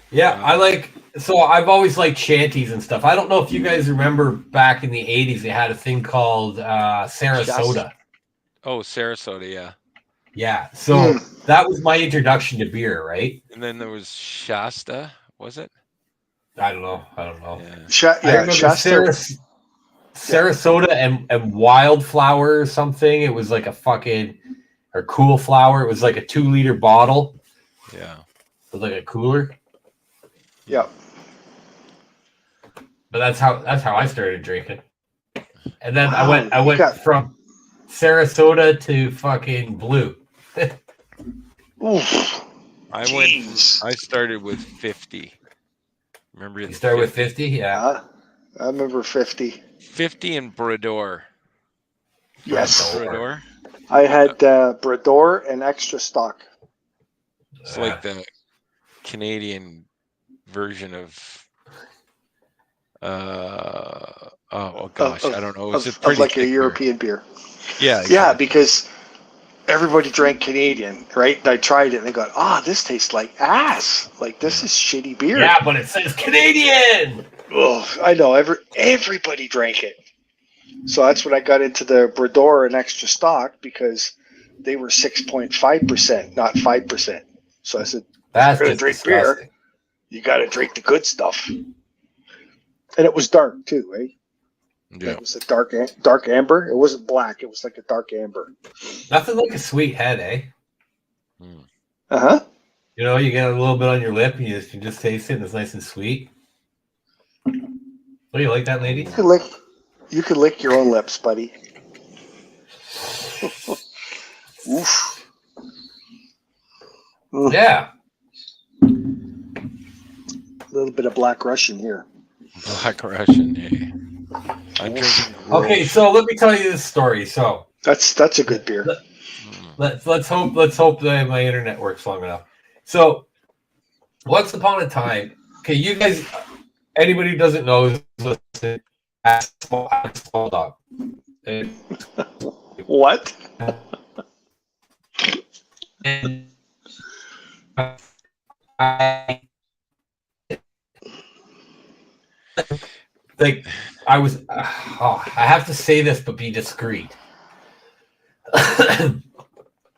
Yeah, I've always liked shanties and stuff. I don't know if you guys remember back in the 80s, they had a thing called Sarasota. Oh, Sarasota, yeah. Yeah, so that was my introduction to beer, right? And then there was Shasta, was it? I don't know. Yeah. I remember Sarasota and Wildflower or something. It was like or Cool Flower. It was like a 2-liter bottle. Yeah. With like a cooler. Yeah. But that's how I started drinking. And then I went from Sarasota to fucking Blue. I started with 50. Remember you started with 50? Yeah. I remember 50. 50 and Brador. Yes. Brador. I had Brador and extra stock. It's like the Canadian version of I don't know. It's pretty like a European beer. Yeah. Exactly. Yeah, because everybody drank Canadian, right? And I tried it and they go, this tastes like ass. Like this is shitty beer. Yeah, but it says Canadian. Oh, I know. Everybody drank it. So that's when I got into the Brador and extra stock because they were 6.5%, not 5%. So I said, that's if you're going to drink beer, you got to drink the good stuff. And it was dark too, right? Yeah. It was a dark amber. It wasn't black. It was like a dark amber. Nothing like a sweet head, eh? Uh-huh. You know, you get a little bit on your lip and you can just taste it and it's nice and sweet. Oh, you like that, lady? You can lick your own lips, buddy. Oof. Yeah. A little bit of Black Russian here. Black Russian, hey. I'm drinking. Okay, so let me tell you this story. So that's a good beer. Let's hope that my internet works long enough. So once upon a time, okay, you guys, anybody who doesn't know, listen. Small dog. What? like I was. I have to say this, but be discreet.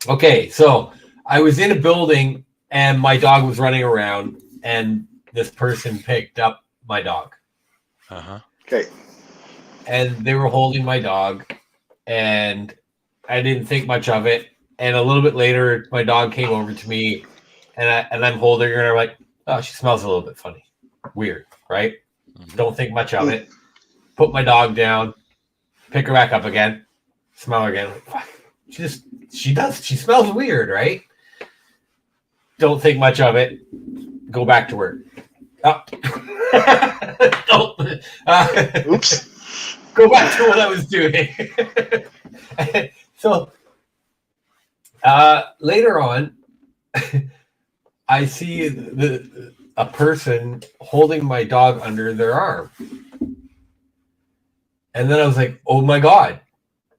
Okay, so I was in a building and my dog was running around, and this person picked up my dog. Okay. And they were holding my dog, and I didn't think much of it. And a little bit later, my dog came over to me, and I'm holding her, and I'm like, oh, she smells a little bit funny. Weird, right? Don't think much of it. Put my dog down, pick her back up again, smell her again. Like, she smells weird, right? Don't think much of it. Go back to work. Oh. Oops. Go back to what I was doing. So later on, I see a person holding my dog under their arm. And then I was like, oh my God.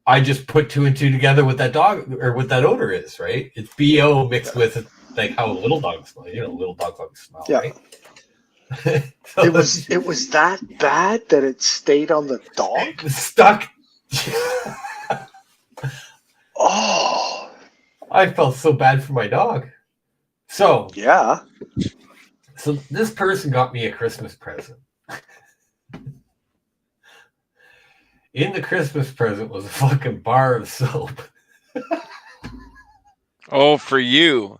I just put 2 and 2 together what that dog or what that odor is, right? It's BO mixed with like how little dogs smell. You know, little dogs smell, right? So it was that bad that it stayed on the dog? It was stuck. Oh. I felt so bad for my dog. So yeah. So this person got me a Christmas present. In the Christmas present was a fucking bar of soap. Oh, for you.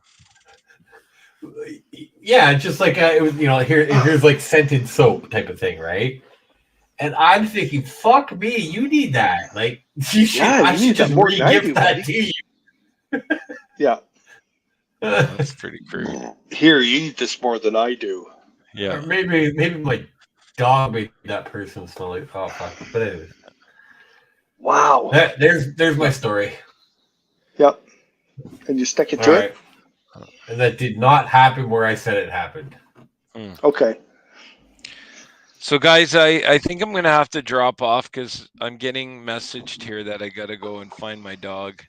Yeah, just like it was, here's like scented soap type of thing, right? And I'm thinking, fuck me, you need that. Like, I should just re-gift that to you. Yeah. That's pretty crude. Here, you need this more than I do. Yeah. Or maybe my dog made that person smell like, oh fuck. But anyways. Wow. There's my story. Yep. And you stuck it to it? And that did not happen where I said it happened. Okay. So guys, I think I'm going to have to drop off because I'm getting messaged here that I got to go and find my dog.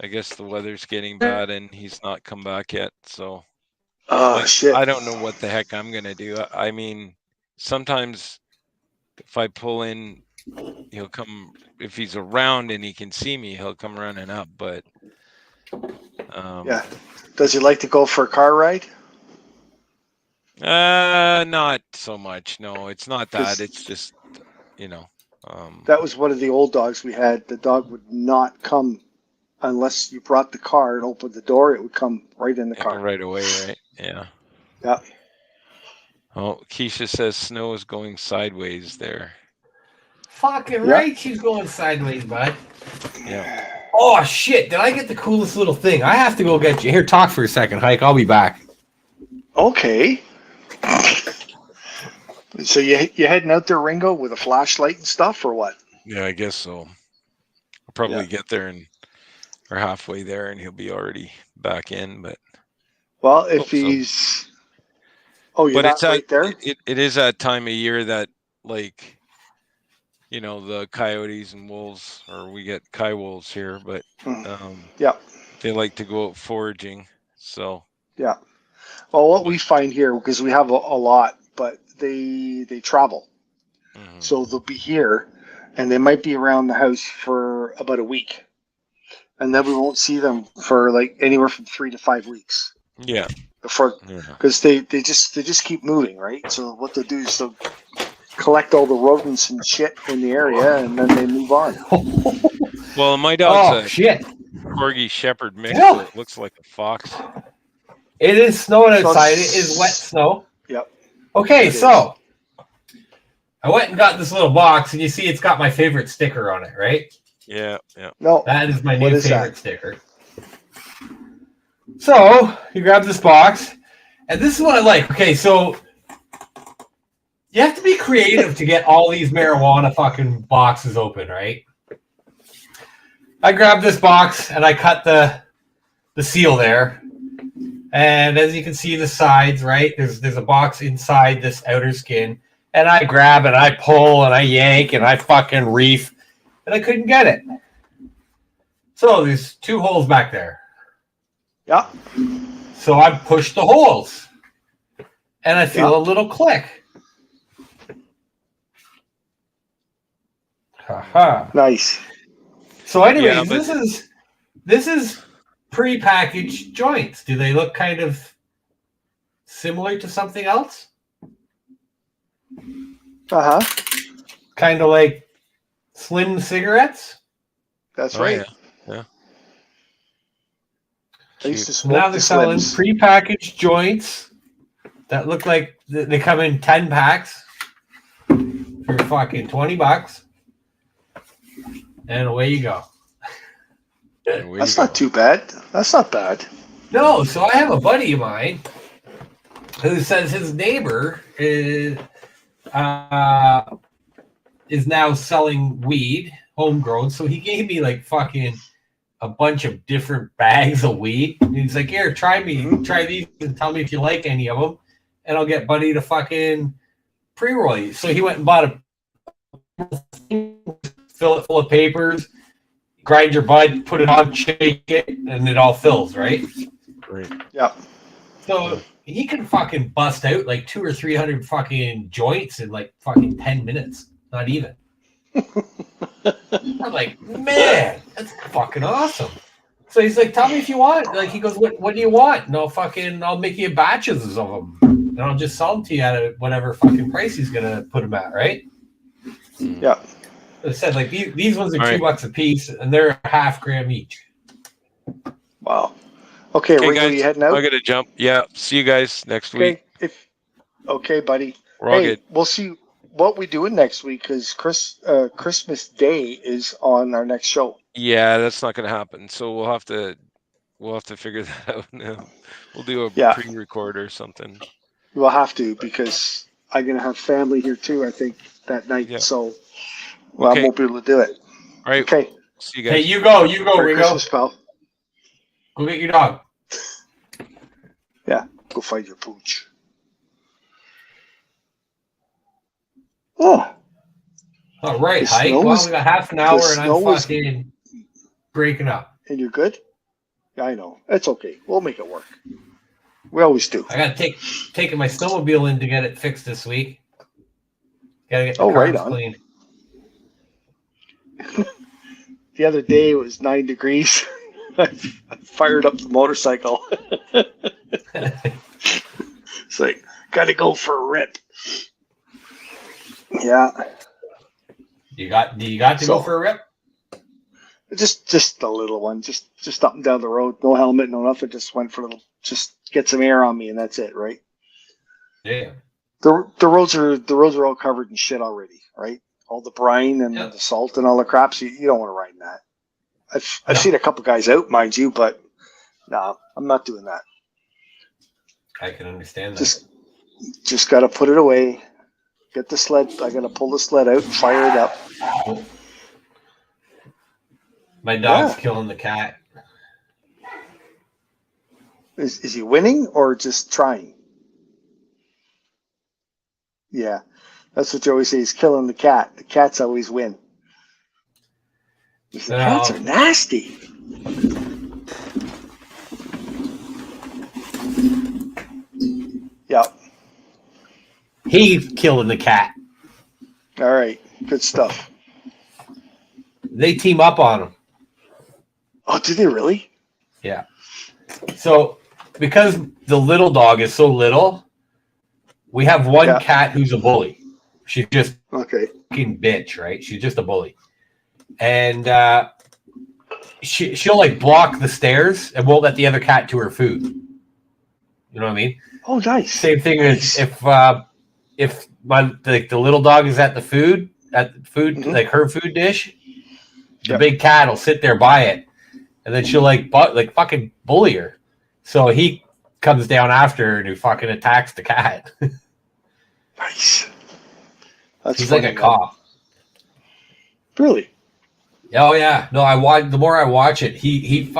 I guess the weather's getting bad and he's not come back yet. So shit. I don't know what the heck I'm going to do. I mean, sometimes if I pull in, he'll come, if he's around and he can see me, he'll come running up. But yeah. Does he like to go for a car ride? Not so much. No, it's not that. It's just, that was one of the old dogs we had. The dog would not come unless you brought the car and opened the door. It would come right in the car. Right away, right? Yeah. Yeah. Oh, Keisha says snow is going sideways there. Fucking right, she's going sideways, bud. Yeah. Oh shit! Did I get the coolest little thing? I have to go get you. Here, talk for a second, Hike. I'll be back. Okay. So you heading out there, Ringo, with a flashlight and stuff, or what? Yeah, I guess so. I'll probably get there and or halfway there, and he'll be already back in. But if he's, you're not right there. It is that time of year that like, the coyotes and wolves, or we get coy wolves here, but they like to go out foraging. So yeah. Well, what we find here, because we have a lot, but they travel. Mm-hmm. So they'll be here, and they might be around the house for about a week. And then we won't see them for like anywhere from 3 to 5 weeks. Yeah. Because they just keep moving, right? So what they'll do is they'll collect all the rodents and shit in the area, and then they move on. Well, my dog's shit. Corgi Shepherd mix. So it looks like a fox. It is snowing outside. It is wet snow. Yep. Okay, so I went and got this little box, and you see it's got my favorite sticker on it, right? Yeah, yeah. No, that is my new favorite sticker. So you grab this box, and this is what I like. Okay, so you have to be creative to get all these marijuana fucking boxes open, right? I grabbed this box and I cut the seal there. And as you can see the sides, right? There's a box inside this outer skin. And I grab and I pull and I yank and I fucking reef. And I couldn't get it. So there's 2 holes back there. Yeah. So I push the holes. And I feel a little click. Haha. Nice. So, anyways, this is pre-packaged joints. Do they look kind of similar to something else? Kind of like Slim cigarettes. That's right. Yeah. I used to smoke now they're selling pre-packaged joints that look like they come in 10 packs for fucking $20, and away you go. That's not too bad. That's not bad. No, so I have a buddy of mine who says his neighbor is now selling weed, homegrown. So he gave me like fucking a bunch of different bags of weed. And he's like, here, try these and tell me if you like any of them. And I'll get Buddy to fucking pre-roll you. So he went and bought a fill it full of papers, grind your bud, put it on, shake it, and it all fills, right? Right. Yeah. So he can fucking bust out like 200 or 300 fucking joints in like fucking 10 minutes. Not even. I'm like, man, that's fucking awesome. So he's like, tell me if you want. Like, he goes, what do you want? And I'll make you batches of them. And I'll just sell them to you at whatever fucking price he's going to put them at, right? Yeah. I said, like, these ones are $2 a piece, and they're half gram each. Wow. Okay, Ringo, guys, you heading out? I got to jump. Yeah, see you guys next week. Okay, buddy. We're all good. We'll see what we doing next week because Christmas Day is on our next show. Yeah, that's not going to happen. So we'll have to figure that out now. We'll do a pre-record or something. We'll have to because I'm going to have family here too, I think, that night. Yeah. So I won't be able to do it. All right. Okay. See you guys. Hey, you go, Merry Ringo. Christmas, pal. Go get your dog. Yeah, go find your pooch. Oh. All right, Hike. Well, we got half an hour and I'm fucking breaking up. And you're good? Yeah, I know. It's okay. We'll make it work. We always do. I got to taking my snowmobile in to get it fixed this week. Got to get the cars clean. The other day it was 9 degrees. I fired up the motorcycle. It's like, gotta go for a rip. Yeah. Do you got to go for a rip? Just a little one. Just up and down the road. No helmet, no nothing. Just went for a little, just get some air on me and that's it, right? Yeah. The roads are all covered in shit already, right? All the brine and the salt and all the crap. So you don't want to ride in that. I've seen a couple guys out, mind you, but no, I'm not doing that. I can understand that. Just got to put it away. Get the sled. I got to pull the sled out, fire it up. My dog's killing the cat. Is he winning or just trying? Yeah, that's what you always say. He's killing the cat. The cats always win. The cats are nasty. Yeah. He's killing the cat. All right. Good stuff. They team up on him. Oh, did they really? Yeah. So, because the little dog is so little, we have one cat who's a bully. She's just fucking bitch, right? She's just a bully. And she'll like block the stairs and won't let the other cat to her food. You know what I mean? Oh, nice. Same thing as if the little dog is at the food like her food dish, the big cat will sit there by it, and then she'll like fucking bully her. So he comes down after her and he fucking attacks the cat. Nice. He's like a cop. Really? Oh yeah. No, the more I watch it, he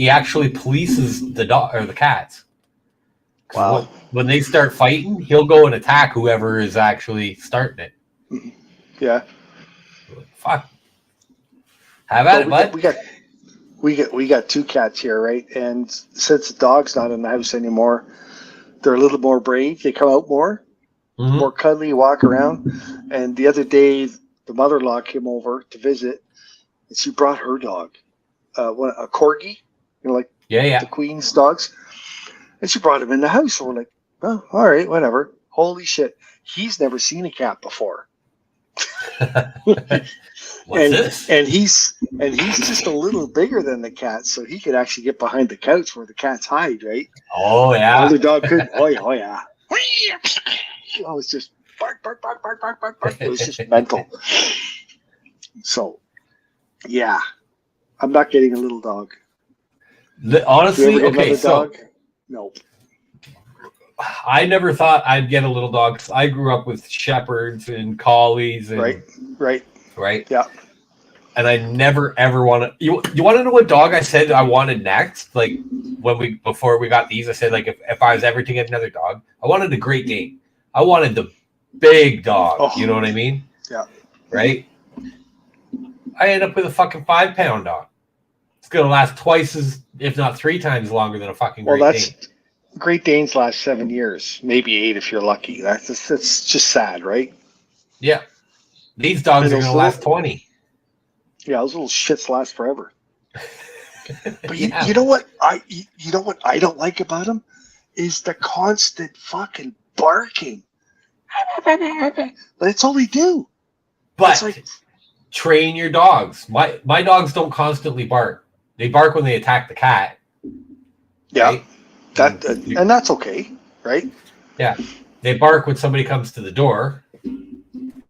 actually polices the dog or the cats. Wow. When they start fighting, he'll go and attack whoever is actually starting it. Yeah. Fuck. Have at it, bud. We got two cats here, right? And since the dog's not in the house anymore, they're a little more brave. They come out more, more cuddly, walk around. And the other day, the mother-in-law came over to visit, and she brought her dog, a corgi, like the Queen's dogs, and she brought him in the house. So we're like, oh, all right, whatever. Holy shit, he's never seen a cat before. What's this? And he's just a little bigger than the cat, so he could actually get behind the couch where the cats hide, right? Oh yeah. Other dog couldn't. Oh yeah. I was just bark, bark, bark, bark, bark, bark, bark. It was just mental. So, yeah, I'm not getting a little dog. Honestly, okay, so dog? No. I never thought I'd get a little dog because I grew up with shepherds and collies. And, right. Yeah. And I never ever wanted. You want to know what dog I said I wanted next? Like before we got these, I said like if I was ever to get another dog, I wanted a Great Dane. I wanted the big dog. Oh. You know what I mean? Yeah. Right. I ended up with a fucking 5-pound dog. It's gonna last twice as, if not 3 times longer than a fucking Great Dane. Great Danes last 7 years, maybe 8 if you're lucky. That's just sad, right? Yeah. These dogs are gonna last 20. Yeah, those little shits last forever. But you know what I don't like about them is the constant fucking barking. That's all they do. But train your dogs. My dogs don't constantly bark. They bark when they attack the cat. Yeah. Right? And that's okay, right? Yeah. They bark when somebody comes to the door.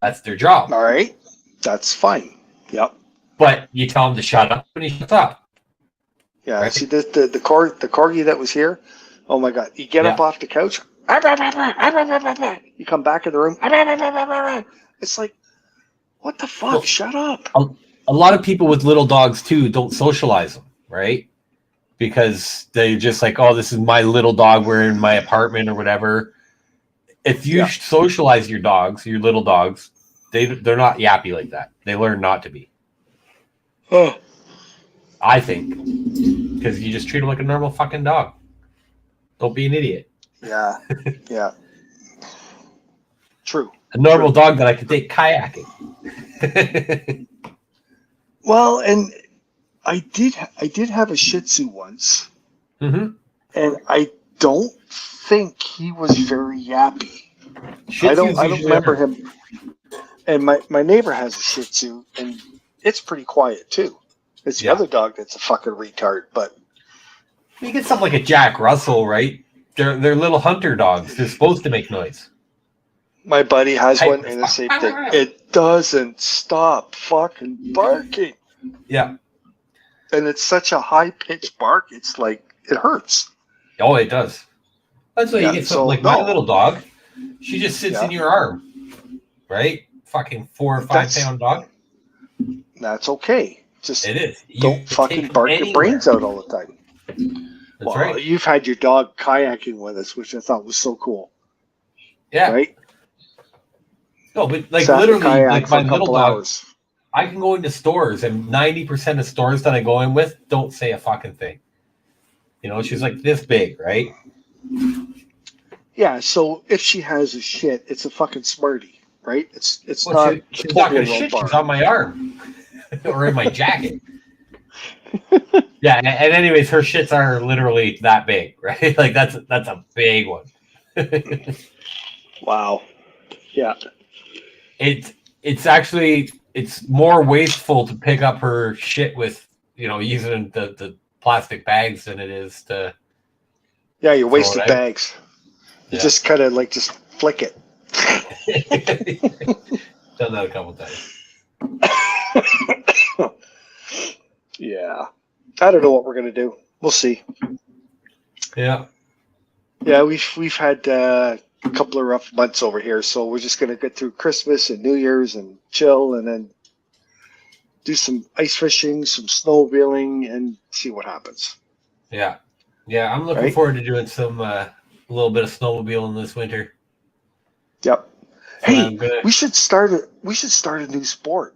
That's their job. All right. That's fine. Yep. But you tell him to shut up and he shuts up. Yeah. Right? See, the corgi that was here, oh my God. You get up off the couch. You come back in the room. It's like, what the fuck? Well, shut up. A lot of people with little dogs, too, don't socialize them, right? Because they're just like, oh, this is my little dog. We're in my apartment or whatever. If you socialize your dogs, your little dogs, they're not yappy like that. They learn not to be. Oh. I think. Because you just treat them like a normal fucking dog. Don't be an idiot. Yeah. Yeah. True. A normal dog that I could take kayaking. Well, and I did have a Shih Tzu once, and I don't think he was very yappy. I don't remember him. And my neighbor has a Shih Tzu, and it's pretty quiet too. It's the other dog that's a fucking retard. But you get something like a Jack Russell, right? They're little hunter dogs. They're supposed to make noise. My buddy has one, and the same thing. It doesn't stop fucking barking. Yeah. And it's such a high-pitched bark, it's like, it hurts. Oh, it does. That's why you get something like my little dog. She just sits in your arm, right? Fucking 4 or 5 pound dog. That's okay. Just it is. Don't fucking bark your brains out all the time. That's right. You've had your dog kayaking with us, which I thought was so cool. Yeah. Right? No, but like literally, like my little dog, I can go into stores, and 90% of stores that I go in with don't say a fucking thing. You know, she's like this big, right? Yeah. So if she has a shit, it's a fucking Smartie, right? It's well, not. She's not gonna shit. She's on my arm or in my jacket. Yeah. And anyways, her shits are literally that big, right? Like that's a big one. Wow. Yeah. It's more wasteful to pick up her shit with, using the plastic bags than it is to. Yeah, you're wasting bags. You just kind of just flick it. Done that a couple times. Yeah. I don't know what we're gonna do. We'll see. Yeah. Yeah, we've had a couple of rough months over here, so we're just gonna get through Christmas and New Year's and chill, and then do some ice fishing, some snowmobiling, and see what happens. Yeah, I'm looking forward to doing some a little bit of snowmobiling this winter. Yep. Hey, we should start a new sport.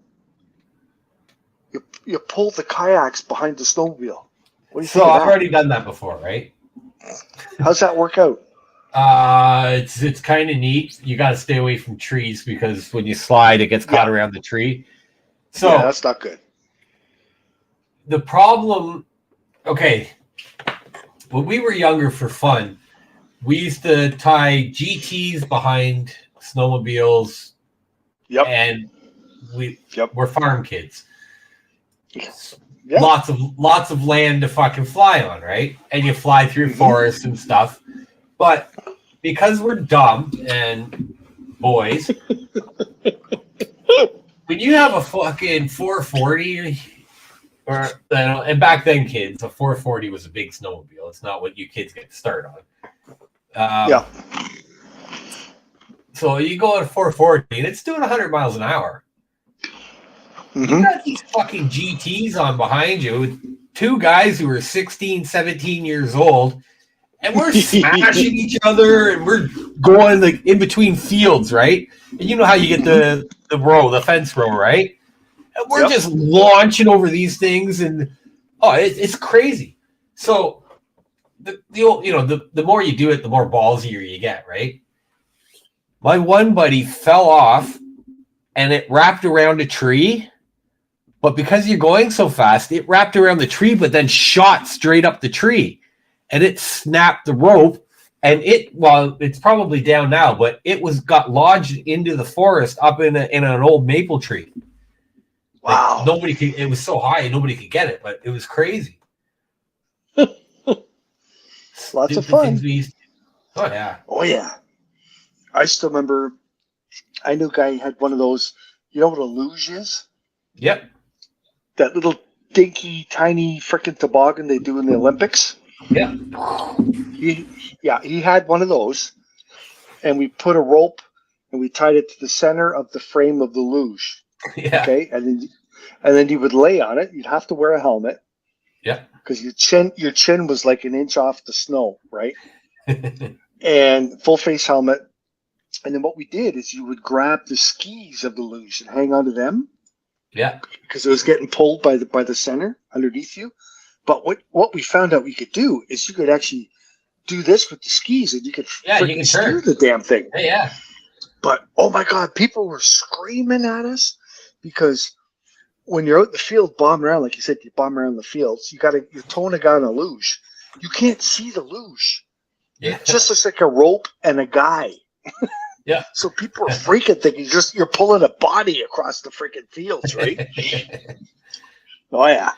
You pull the kayaks behind the snowmobile. What do you think? So I've already done that before, right? How's that work out? It's kind of neat. You got to stay away from trees because when you slide, it gets caught around the tree. So that's not good. The problem, okay, when we were younger for fun, we used to tie GTs behind snowmobiles. Yep. And we're farm kids. Yep. Lots of land to fucking fly on, right? And you fly through forests and stuff. But because we're dumb and boys, when you have a fucking 440, and back then, kids, a 440 was a big snowmobile. It's not what you kids get to start on. So you go at a 440, and it's doing 100 miles an hour. You got these fucking GTs on behind you with two guys who are 16, 17 years old, and we're smashing each other, and we're going like in between fields, right? And you know how you get the fence row, right? And we're just launching over these things, and it's crazy. So the more you do it, the more ballsier you get, right? My one buddy fell off, and it wrapped around a tree. But because you're going so fast, it wrapped around the tree, but then shot straight up the tree. And it snapped the rope. And it's probably down now, but it got lodged into the forest up in an old maple tree. Wow. Like it was so high, nobody could get it, but it was crazy. Lots of fun. Oh, yeah. Oh, yeah. I still remember, I knew a guy who had one of those, you know what a luge is? Yep. That little dinky, tiny freaking toboggan they do in the Olympics. Yeah. He had one of those, and we put a rope and we tied it to the center of the frame of the luge. Yeah. Okay, and then you would lay on it. You'd have to wear a helmet. Yeah. Because your chin was like an inch off the snow, right? And full face helmet. And then what we did is you would grab the skis of the luge and hang onto them. Yeah. Because it was getting pulled by the center underneath you. But what we found out we could do is you could actually do this with the skis, and you could steer the damn thing. Yeah. But oh my God, people were screaming at us because when you're out in the field bombing around, like you said, you bomb around the fields, you're towing a guy on a luge. You can't see the luge. Yeah. It just looks like a rope and a guy. Yeah. So people are freaking thinking you're pulling a body across the freaking fields, right? Oh yeah.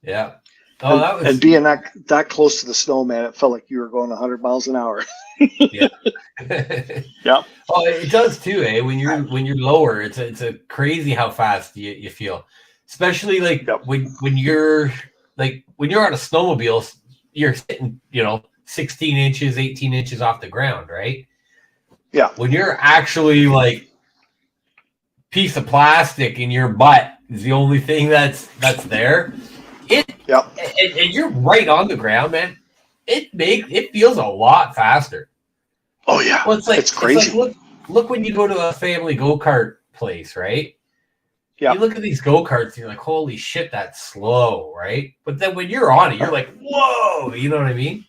Yeah. Oh, and being that close to the snow, man, it felt like you were going 100 miles an hour. Yeah. Yeah. Oh, it does too, eh? When you're lower, it's a crazy how fast you feel. Especially like when you're on a snowmobile, you're sitting, 16 inches, 18 inches off the ground, right? Yeah. When you're actually like piece of plastic in your butt is the only thing that's there. And you're right on the ground, man. It feels a lot faster. Oh yeah. Well, it's crazy. It's like, look when you go to a family go-kart place, right? Yeah. You look at these go-karts and you're like, holy shit, that's slow, right? But then when you're on it, you're like, whoa, you know what I mean?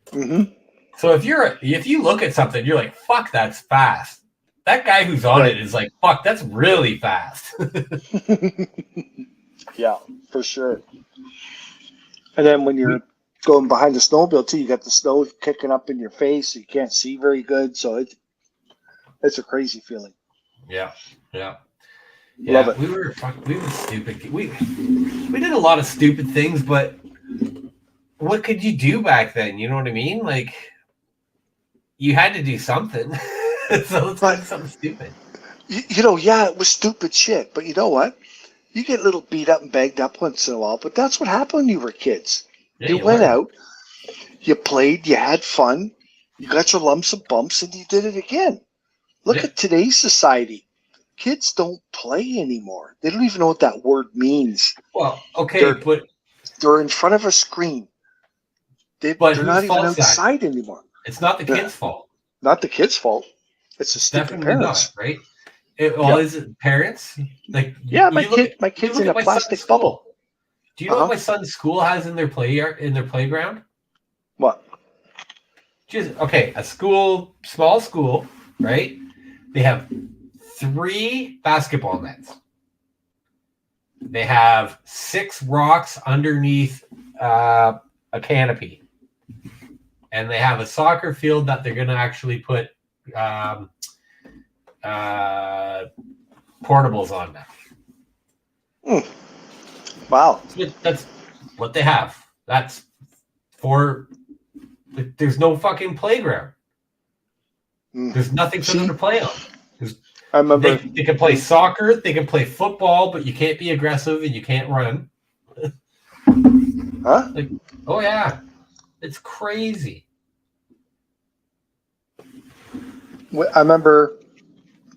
Mm-hmm. So if you look at something, you're like, fuck, that's fast. That guy who's on it is like, fuck, that's really fast. Yeah, for sure. And then when you're going behind the snowmobile too, you got the snow kicking up in your face, so you can't see very good. So it's a crazy feeling. Yeah. Love it. We were stupid. We did a lot of stupid things, but what could you do back then? You know what I mean? Like, you had to do something. So let's find something stupid. It was stupid shit. But you know what? You get a little beat up and banged up once in a while, but that's what happened when you were kids. Yeah, you went out, you played, you had fun, you got your lumps and bumps, and you did it again. Look at today's society. Kids don't play anymore. They don't even know what that word means. Well, okay, but they're in front of a screen. They're not even outside anymore. It's not the kids' fault. Not the kids' fault. It's the stupid parents, not, right? Is it parents? Like, my kid's in a plastic bubble. Do you know what my son's school has in their playground? What? a school, small school, right? They have 3 basketball nets. They have 6 rocks underneath a canopy. And they have a soccer field that they're going to actually put portables on now. Wow. That's what they have. That's for... There's no fucking playground. There's nothing for them to play on. I remember they can play soccer, they can play football, but you can't be aggressive and you can't run. Huh? Like, oh yeah, it's crazy. I remember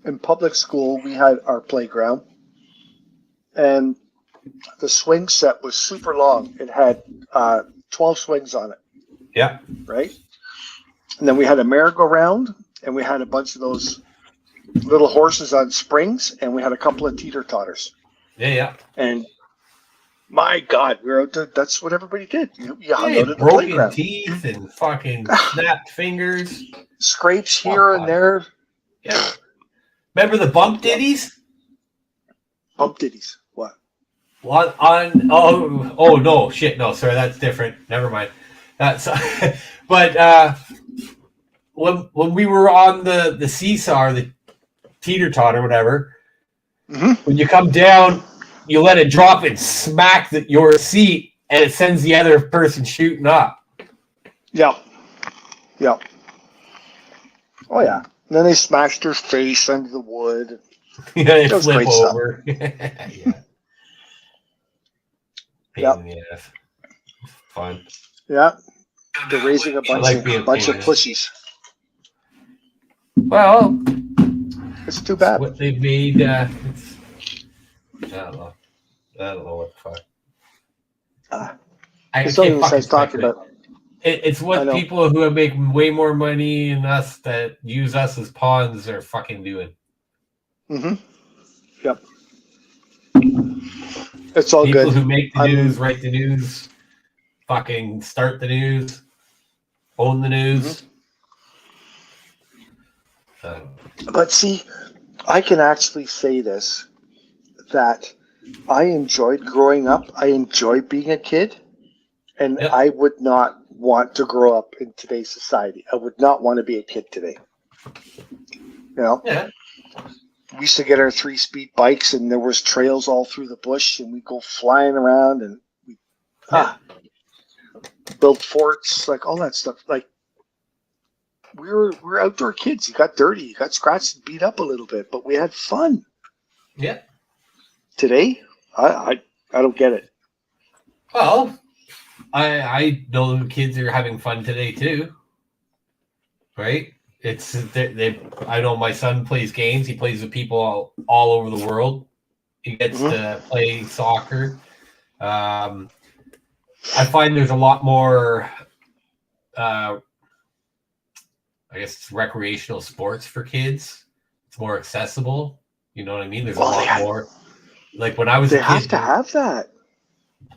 in public school we had our playground, and the swing set was super long. It had 12 swings on it. Yeah. Right? And then we had a merry-go-round, and we had a bunch of those little horses on springs, and we had a couple of teeter-totters. Yeah. And my God, we were out there. That's what everybody did. You hung out at the broken playground. Teeth and fucking snapped fingers. Scrapes here and there. Yeah. Remember the bump ditties? Bump ditties. What? Oh no, shit, no, sorry, that's different. Never mind. That's but when we were on the seesaw, or the teeter-totter, whatever, when you come down, you let it drop and smack your seat, and it sends the other person shooting up. Yeah. Oh yeah. And then they smashed their face under the wood. Yeah, they flip over. Yeah. Yeah. Fun. Yeah. They're raising a bunch of pussies. Well, it's too bad. What they've made, I don't know what the fuck. I can't fucking talk about. It's what people who make way more money than us that use us as pawns are fucking doing. Yep. It's all people good. Who make the news, write the news, fucking start the news, own the news. But see, I can actually say this, that I enjoyed growing up. I enjoyed being a kid, and I would not want to grow up in today's society. I would not want to be a kid today. You know? Yeah. We used to get our 3-speed bikes, and there was trails all through the bush, and we'd go flying around, and we built forts, like all that stuff. Like, we were outdoor kids. You got dirty, you got scratched and beat up a little bit, but we had fun. Yeah. Today, I don't get it. Well, I know the kids are having fun today too, right? I know my son plays games. He plays with people all over the world. He gets to play soccer. I find there's a lot more, I guess, recreational sports for kids. It's more accessible. You know what I mean? There's a lot more. Like when I was a kid, they have to have that.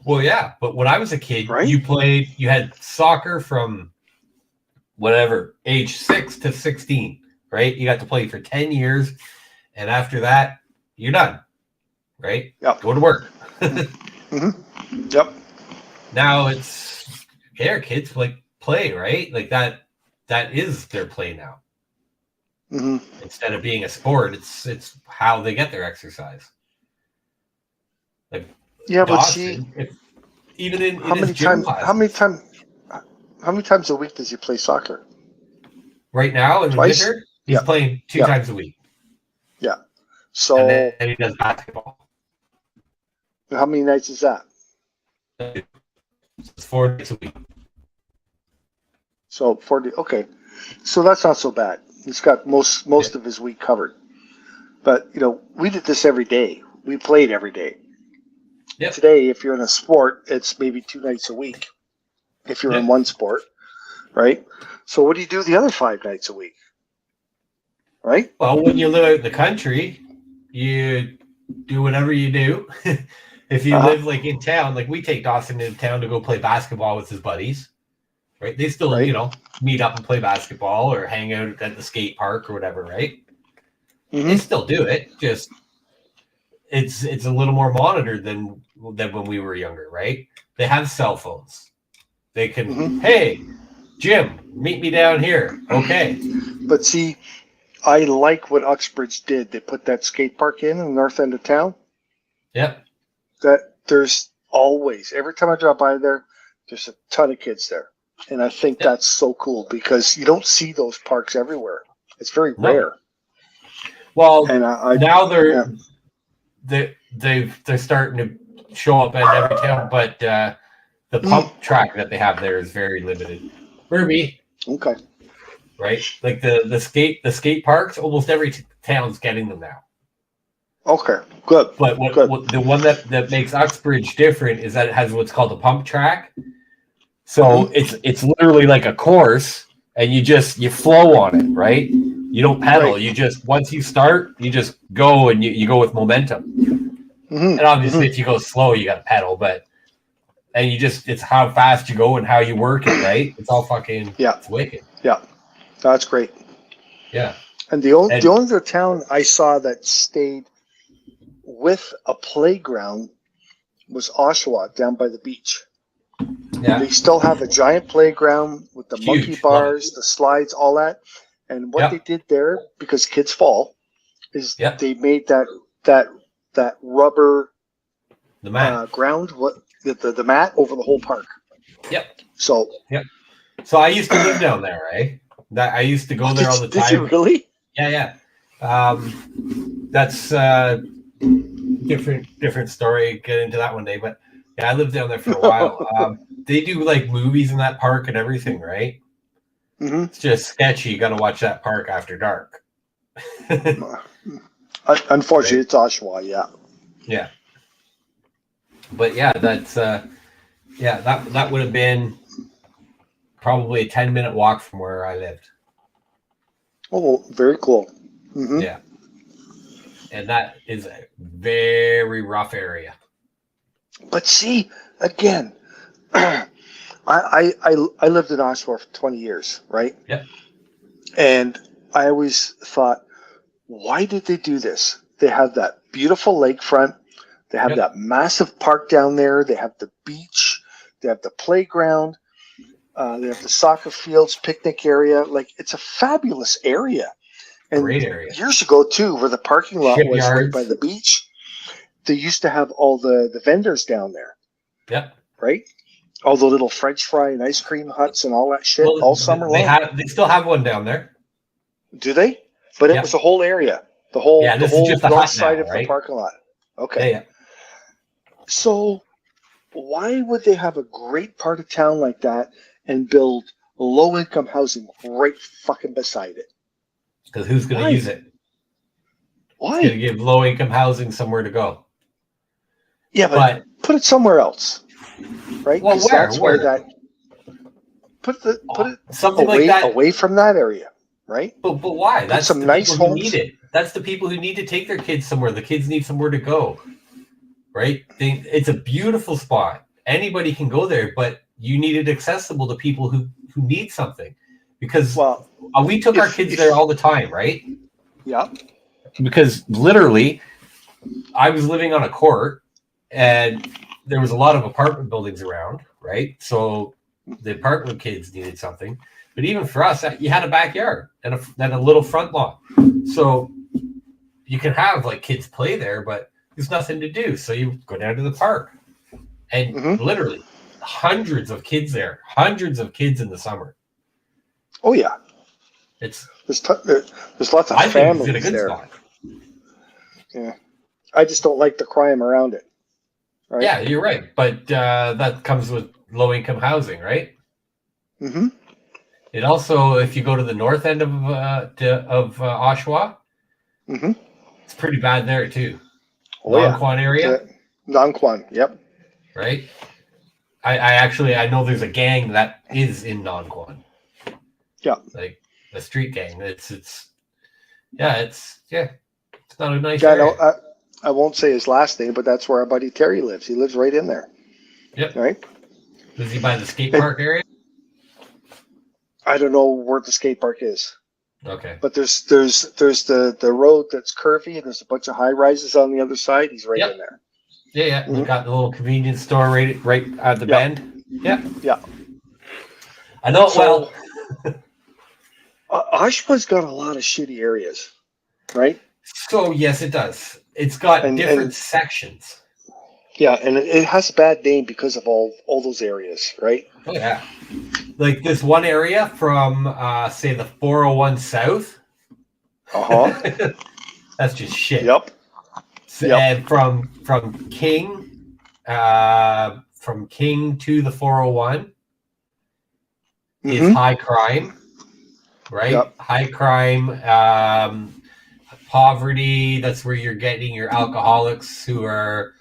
Well, yeah, but when I was a kid, right? You had soccer from whatever, age 6 to 16, right? You got to play for 10 years, and after that, you're done, right? Yep. Go to work. Yep. Now it's, our kids play, right? Like that is their play now. Instead of being a sport, it's how they get their exercise. Like, yeah, Dawson, but see, even in how many times a week does he play soccer? Right now in the winter, he's playing 2 times a week. Yeah. So and then he does basketball. How many nights is that? It's 4 nights a week. So 40. Okay, so that's not so bad. He's got most of his week covered. But we did this every day. We played every day. Yep. Today, if you're in a sport, it's maybe 2 nights a week. If you're in one sport, right? So what do you do the other 5 nights a week? Right? Well, when you live out in the country, you do whatever you do. If you live like in town, like we take Dawson into town to go play basketball with his buddies. right? They still, meet up and play basketball or hang out at the skate park or whatever, right? They still do it. Just it's a little more monitored than when we were younger, right? They have cell phones. They can, hey, Jim, meet me down here. Okay. But see, I like what Uxbridge did. They put that skate park in the north end of town. Yep. That there's always, every time I drive by there, there's a ton of kids there. And I think that's so cool because you don't see those parks everywhere. It's very rare. Well, and now they're starting to show up at every town, but the pump track that they have there is very limited. Ruby. Okay. Right? Like the skate parks, almost every town's getting them now. Okay, good. But what the one that makes Uxbridge different is that it has what's called a pump track. So it's literally like a course, and you flow on it, right? You don't pedal. Right. You just, once you start, you just go, and you go with momentum. And obviously, if you go slow, you got to pedal, and it's how fast you go and how you work it, right? It's all fucking, it's wicked. Yeah, that's great. Yeah. And the only other town I saw that stayed with a playground was Oshawa down by the beach. Yeah. They still have a giant playground with the monkey bars, the slides, all that. And what they did there, because kids fall, is they made that rubber ground, the mat over the whole park. Yep. So I used to live down there, right? I used to go there all the time. Did you really? Yeah. That's different story. Get into that one day, but I lived down there for a while. They do like movies in that park and everything, right? It's just sketchy. You got to watch that park after dark. Unfortunately, it's Oshawa. Yeah. But that's that would have been probably a 10-minute walk from where I lived. Oh, very cool. Yeah. And that is a very rough area. But see, again, I lived in Oshawa for 20 years, right? Yeah. And I always thought, why did they do this? They have that beautiful lakefront. They have that massive park down there. They have the beach. They have the playground. They have the soccer fields, picnic area. Like, it's a fabulous area. And great area. Years ago, too, where the parking lot was right by the beach, they used to have all the vendors down there. Yep. Right? All the little French fry and ice cream huts and all that shit all summer long. They still have one down there. Do they? But it was the whole area. The whole north side of the parking lot. Okay. Yeah. So why would they have a great part of town like that and build low-income housing right fucking beside it? Because who's going to use it? Why? It's going to give low-income housing somewhere to go. Yeah, but put it somewhere else, right? Well, where? Put it something like that away from that area, right? But why? That's some nice homes. Who need it. That's the people who need to take their kids somewhere. The kids need somewhere to go, right? It's a beautiful spot. Anybody can go there, but you need it accessible to people who need something. Because we took our kids there all the time, right? Yeah. Because literally, I was living on a court, and there was a lot of apartment buildings around, right? So the apartment kids needed something. But even for us, you had a backyard and a little front lawn. So you can have like kids play there, but there's nothing to do. So you go down to the park. And literally hundreds of kids there, hundreds of kids in the summer. Oh, yeah. There's lots of families there. Spot. Yeah. I just don't like the crime around it. Right? Yeah, you're right. But that comes with low-income housing, right? Mm-hmm. It also, if you go to the north end of Oshawa, it's pretty bad there too. Nonquan area? Nonquan, yep. Right? I know there's a gang that is in Nonquan. Yeah. Like a street gang. It's not a nice area. No, I won't say his last name, but that's where our buddy Terry lives. He lives right in there. Yep. Right? Is he by the skate park area? I don't know where the skate park is. Okay. But there's the road that's curvy and there's a bunch of high rises on the other side. He's right in there. Yeah, yeah. Mm-hmm. We got the little convenience store right at the bend. Yeah. Yeah. I know it well. Oshawa's got a lot of shitty areas, right? So yes, it does. It's got different sections. Yeah, and it has a bad name because of all those areas, right? Oh yeah. Like this one area from say the 401 South. That's just shit. Yep. And from King to the 401 is high crime, right? Yep. High crime, poverty. That's where you're getting your alcoholics who are,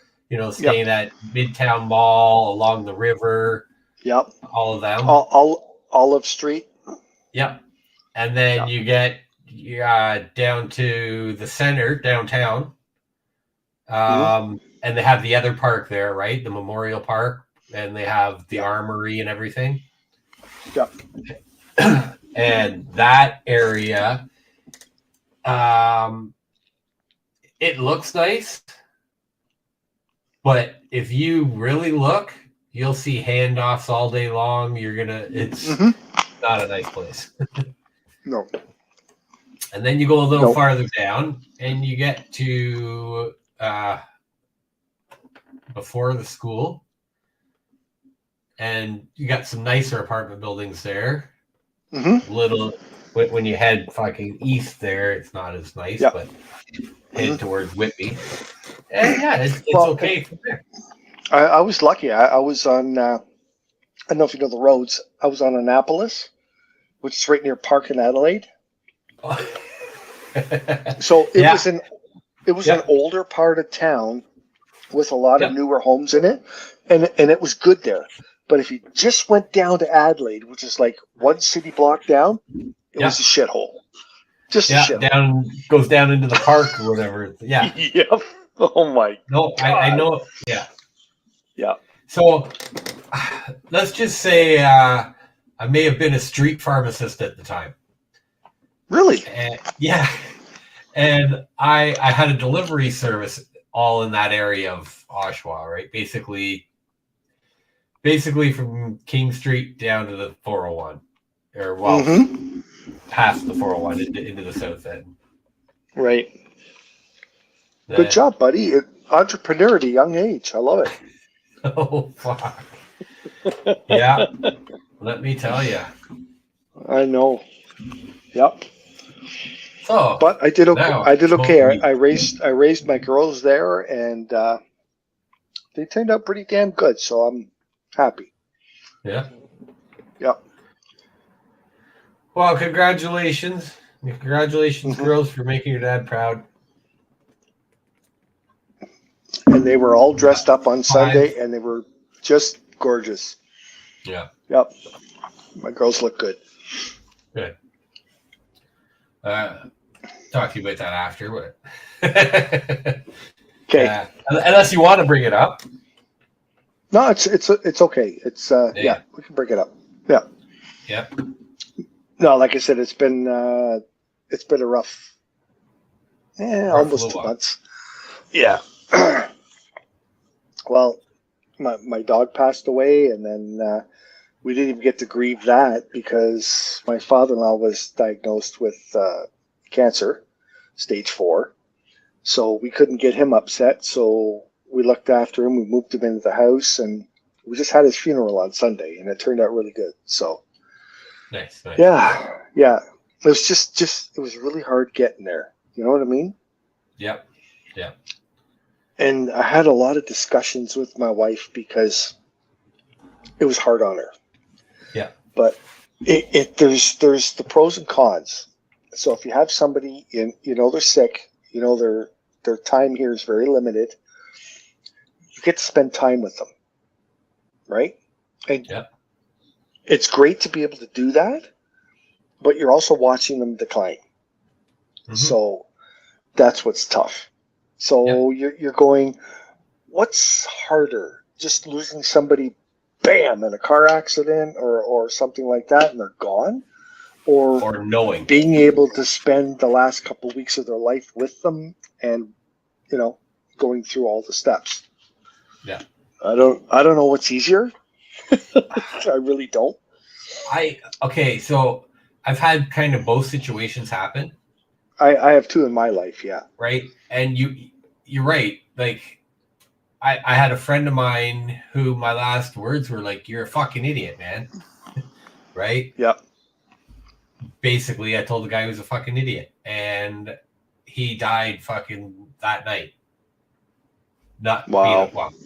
staying at Midtown Mall along the river. Yep. All of them. Olive Street. Yep. And then you get down to the center, downtown. And they have the other park there, right? The Memorial Park. And they have the Armory and everything. Yep. And that area, it looks nice. But if you really look, you'll see handoffs all day long. It's not a nice place. No. And then you go a little farther down and you get to before the school. And you got some nicer apartment buildings there. Little, when you head fucking east there, it's not as nice, but head towards Whitby. And it's okay from there. I was lucky. I was on, I don't know if you know the roads. I was on Annapolis, which is right near Park in Adelaide. So it was an older part of town with a lot of newer homes in it, and it was good there. But if you just went down to Adelaide, which is like one city block down, it was a shithole. Just a shithole. Goes down into the park or whatever. Yeah. Yep. Oh my. No, I know. Yeah. Yeah. So let's just say I may have been a street pharmacist at the time. Really? Yeah. And I had a delivery service all in that area of Oshawa, right? Basically from King Street down to the 401. Or past the 401 into the south end. Right. Good job, buddy. Entrepreneur at a young age. I love it. Oh, fuck. Yeah. Let me tell you. I know. Yep. So, but I did okay. I raised my girls there, and they turned out pretty damn good. So I'm happy. Yeah. Yep. Well, congratulations. Congratulations, girls, for making your dad proud. And they were all dressed up on Sunday, and they were just gorgeous. Yeah. Yep. My girls look good. Good. Talk to you about that after, but okay. Unless you want to bring it up. No, it's okay. It's we can bring it up. Yeah. Yep. No, like I said, it's been a rough almost 2 months. Yeah. Well, my dog passed away, and then we didn't even get to grieve that because my father-in-law was diagnosed with cancer, stage 4. So we couldn't get him upset. So we looked after him. We moved him into the house, and we just had his funeral on Sunday, and it turned out really good. So nice. Yeah. It was just it was really hard getting there. You know what I mean? Yep. And I had a lot of discussions with my wife because it was hard on her. Yeah. But there's the pros and cons. So if you have somebody they're sick, their time here is very limited, you get to spend time with them. Right? And it's great to be able to do that, but you're also watching them decline. Mm-hmm. So that's what's tough. So you're going, what's harder? Just losing somebody, bam, in a car accident or something like that, and they're gone? or knowing, being able to spend the last couple of weeks of their life with them, and going through all the steps. Yeah, I don't know what's easier. I really don't. So I've had kind of both situations happen. I have two in my life, yeah. Right, and you're right. Like, I had a friend of mine who my last words were like, "You're a fucking idiot, man." Right? Yep. Basically, I told the guy he was a fucking idiot, and he died fucking that night. Not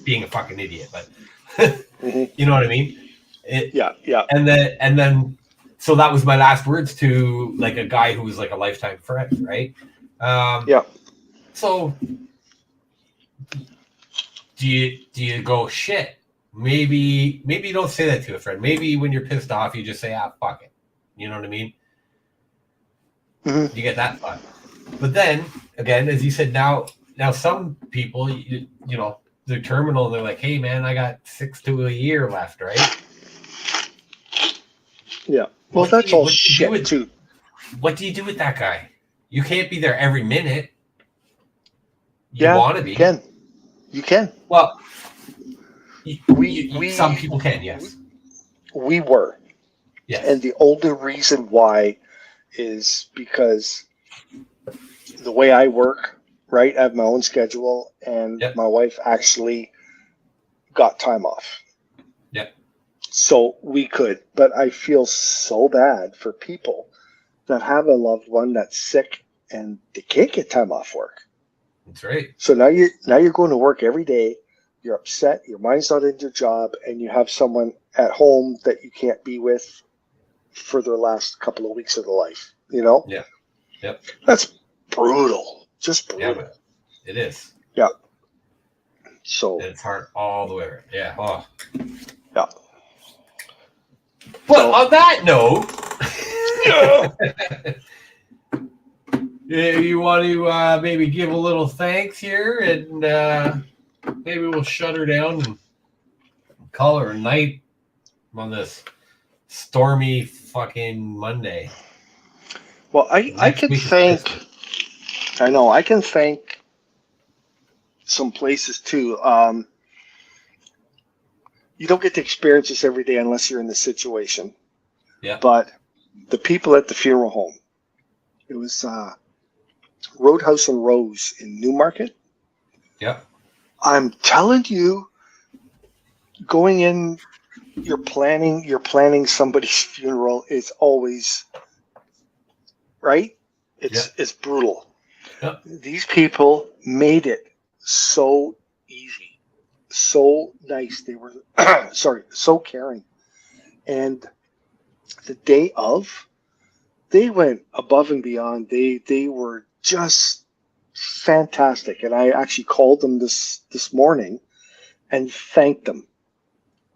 being a fucking idiot, but mm-hmm. You know what I mean? Yeah. And then, so that was my last words to like a guy who was like a lifetime friend, right? Yeah. So do you go, shit? Maybe you don't say that to a friend. Maybe when you're pissed off, you just say, fuck it. You know what I mean? Mm-hmm. You get that thought. But then again, as you said, now some people, they're terminal. They're like, hey man, I got 6 to a year left, right? Yeah. Well, that's all shit too. What do you do with that guy? You can't be there every minute. You want to be. You can. Well, some people can, yes. We were. Yes. And the only reason why is because the way I work, right? I have my own schedule, and my wife actually got time off. Yeah. So we could, but I feel so bad for people that have a loved one that's sick and they can't get time off work. That's right. So now you're going to work every day. You're upset. Your mind's not in your job, and you have someone at home that you can't be with for their last couple of weeks of their life. Yeah. Yep. That's brutal. Just brutal. Yeah, but it is. Yeah. So it's hard all the way around. Yeah. Oh. Yeah. But on that note, you want to maybe give a little thanks here, and maybe we'll shut her down and call her a night on this stormy fucking Monday. Well, I can thank. I know I can thank some places too. You don't get to experience this every day unless you're in the situation. Yeah. But the people at the funeral home, it was Roadhouse and Rose in Newmarket. Yeah. I'm telling you, going in, you're planning somebody's funeral is always right. It's brutal. Yeah. These people made it so easy, so nice. They were so caring. And the day of, they went above and beyond. They were just fantastic. And I actually called them this morning and thanked them.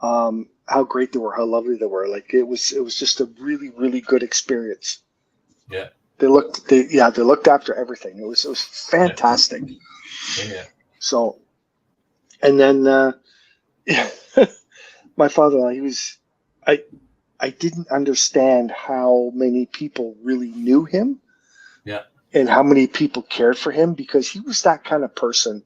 How great they were, how lovely they were. Like it was just a really, really good experience. Yeah. They looked after everything. It was fantastic. Yeah. So, and then my father-in-law, I didn't understand how many people really knew him. Yeah. And how many people cared for him, because he was that kind of person.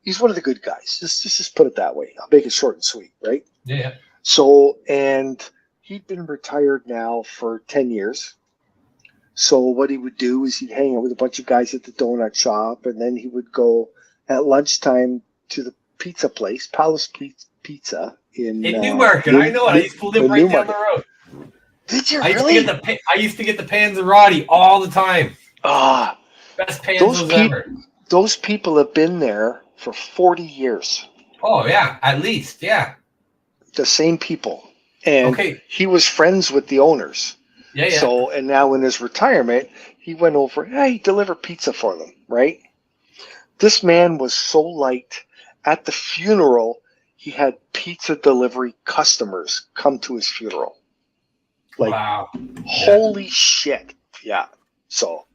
He's one of the good guys. Just put it that way. I'll make it short and sweet, right? Yeah. So, and he'd been retired now for 10 years. So what he would do is he'd hang out with a bunch of guys at the donut shop, and then he would go at lunchtime to the pizza place, Palace Pizza in Newmarket. I know it. I used to live right down the road. Did you I used to get the Panzerotti all the time. Best panzers ever. Those people have been there for 40 years. Oh yeah, at least, yeah. The same people, and he was friends with the owners. Yeah. So, and now in his retirement, he went over. He delivered pizza for them, right? This man was so liked. At the funeral, he had pizza delivery customers come to his funeral. Like, wow. Holy shit. Yeah. So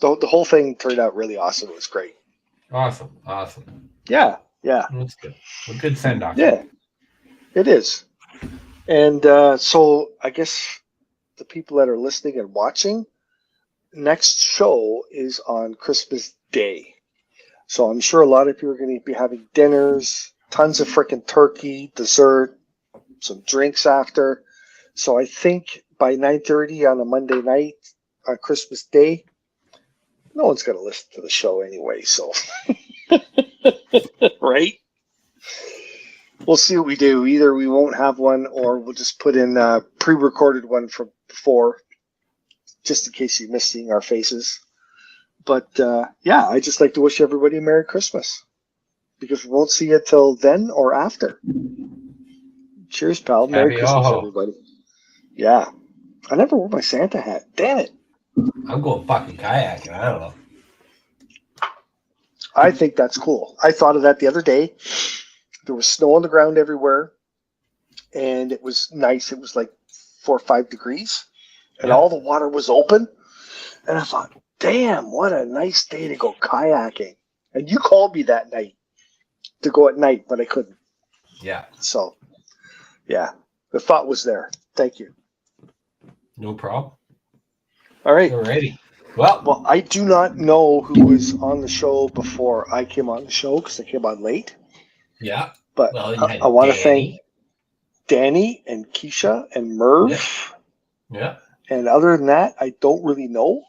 the whole thing turned out really awesome. It was great. Awesome. Yeah. That's good. A good send-off. Yeah, it is. And so I guess the people that are listening and watching, next show is on Christmas Day. So I'm sure a lot of people are going to be having dinners, tons of freaking turkey, dessert, some drinks after. So I think by 9:30 on a Monday night on Christmas Day, no one's going to listen to the show anyway. So, right? We'll see what we do. Either we won't have one or we'll just put in a pre-recorded one from before, just in case you miss seeing our faces. But yeah, I just like to wish everybody a Merry Christmas, because we won't see you till then or after. Cheers, pal. Merry Christmas, everybody. Yeah. I never wore my Santa hat. Damn it. I'm going fucking kayaking. I don't know. I think that's cool. I thought of that the other day. There was snow on the ground everywhere, and it was nice. It was like 4 or 5 degrees, and all the water was open. And I thought, damn, what a nice day to go kayaking. And you called me that night to go at night, but I couldn't. Yeah. So, yeah, the thought was there. Thank you. No problem. All right. Alrighty. Well, I do not know who was on the show before I came on the show because I came on late. Yeah. But I want to thank Danny and Keisha and Merv. Yeah. And other than that, I don't really know.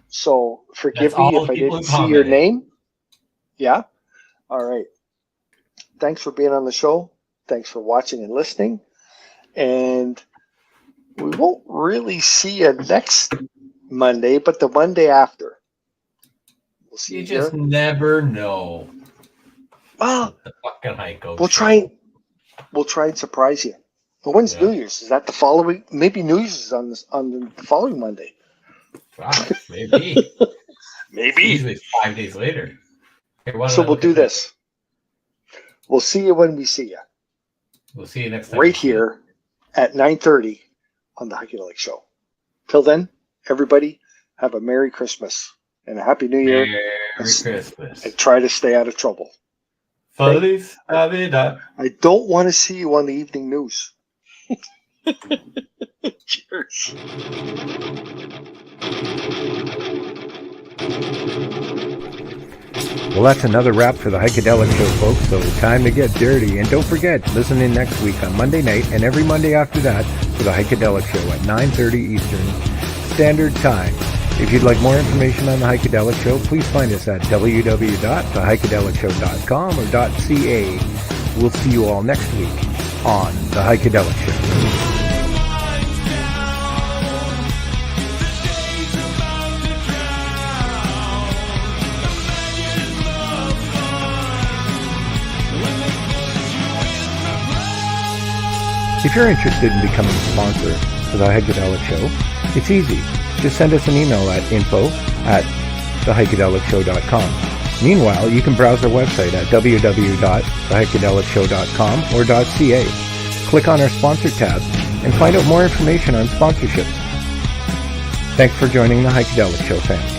So forgive me if I didn't see your name. Yeah. All right. Thanks for being on the show. Thanks for watching and listening. And we won't really see you next Monday, but the Monday after. We'll see you just never know. Well, the fucking hike goes. We'll try and surprise you. But when's New Year's? Is that the following? Maybe New Year's is on the following Monday. Maybe. Maybe. Usually 5 days later. Okay, so we'll do this. We'll see you when we see you. We'll see you next time. Right here at 9:30 on the Heiakadelic Show. Till then, everybody, have a Merry Christmas and a Happy New Year. Merry Christmas. And try to stay out of trouble. Feliz Navidad. I don't want to see you on the evening news. Cheers. Well, that's another wrap for the Heiakadelic Show, folks, so time to get dirty. And don't forget, listen in next week on Monday night and every Monday after that for the Heiakadelic Show at 9:30 Eastern Standard Time. If you'd like more information on the Heiakadelic Show, please find us at www.theheiakadelicshow.com or .ca. We'll see you all next week on the Heiakadelic Show. If you're interested in becoming a sponsor for the Heiakadelic Show, it's easy. Just send us an email at info@theheiakadelicshow.com. Meanwhile, you can browse our website at www.theheiakadelicshow.com or .ca. Click on our sponsor tab and find out more information on sponsorships. Thanks for joining the Heiakadelic Show, fans.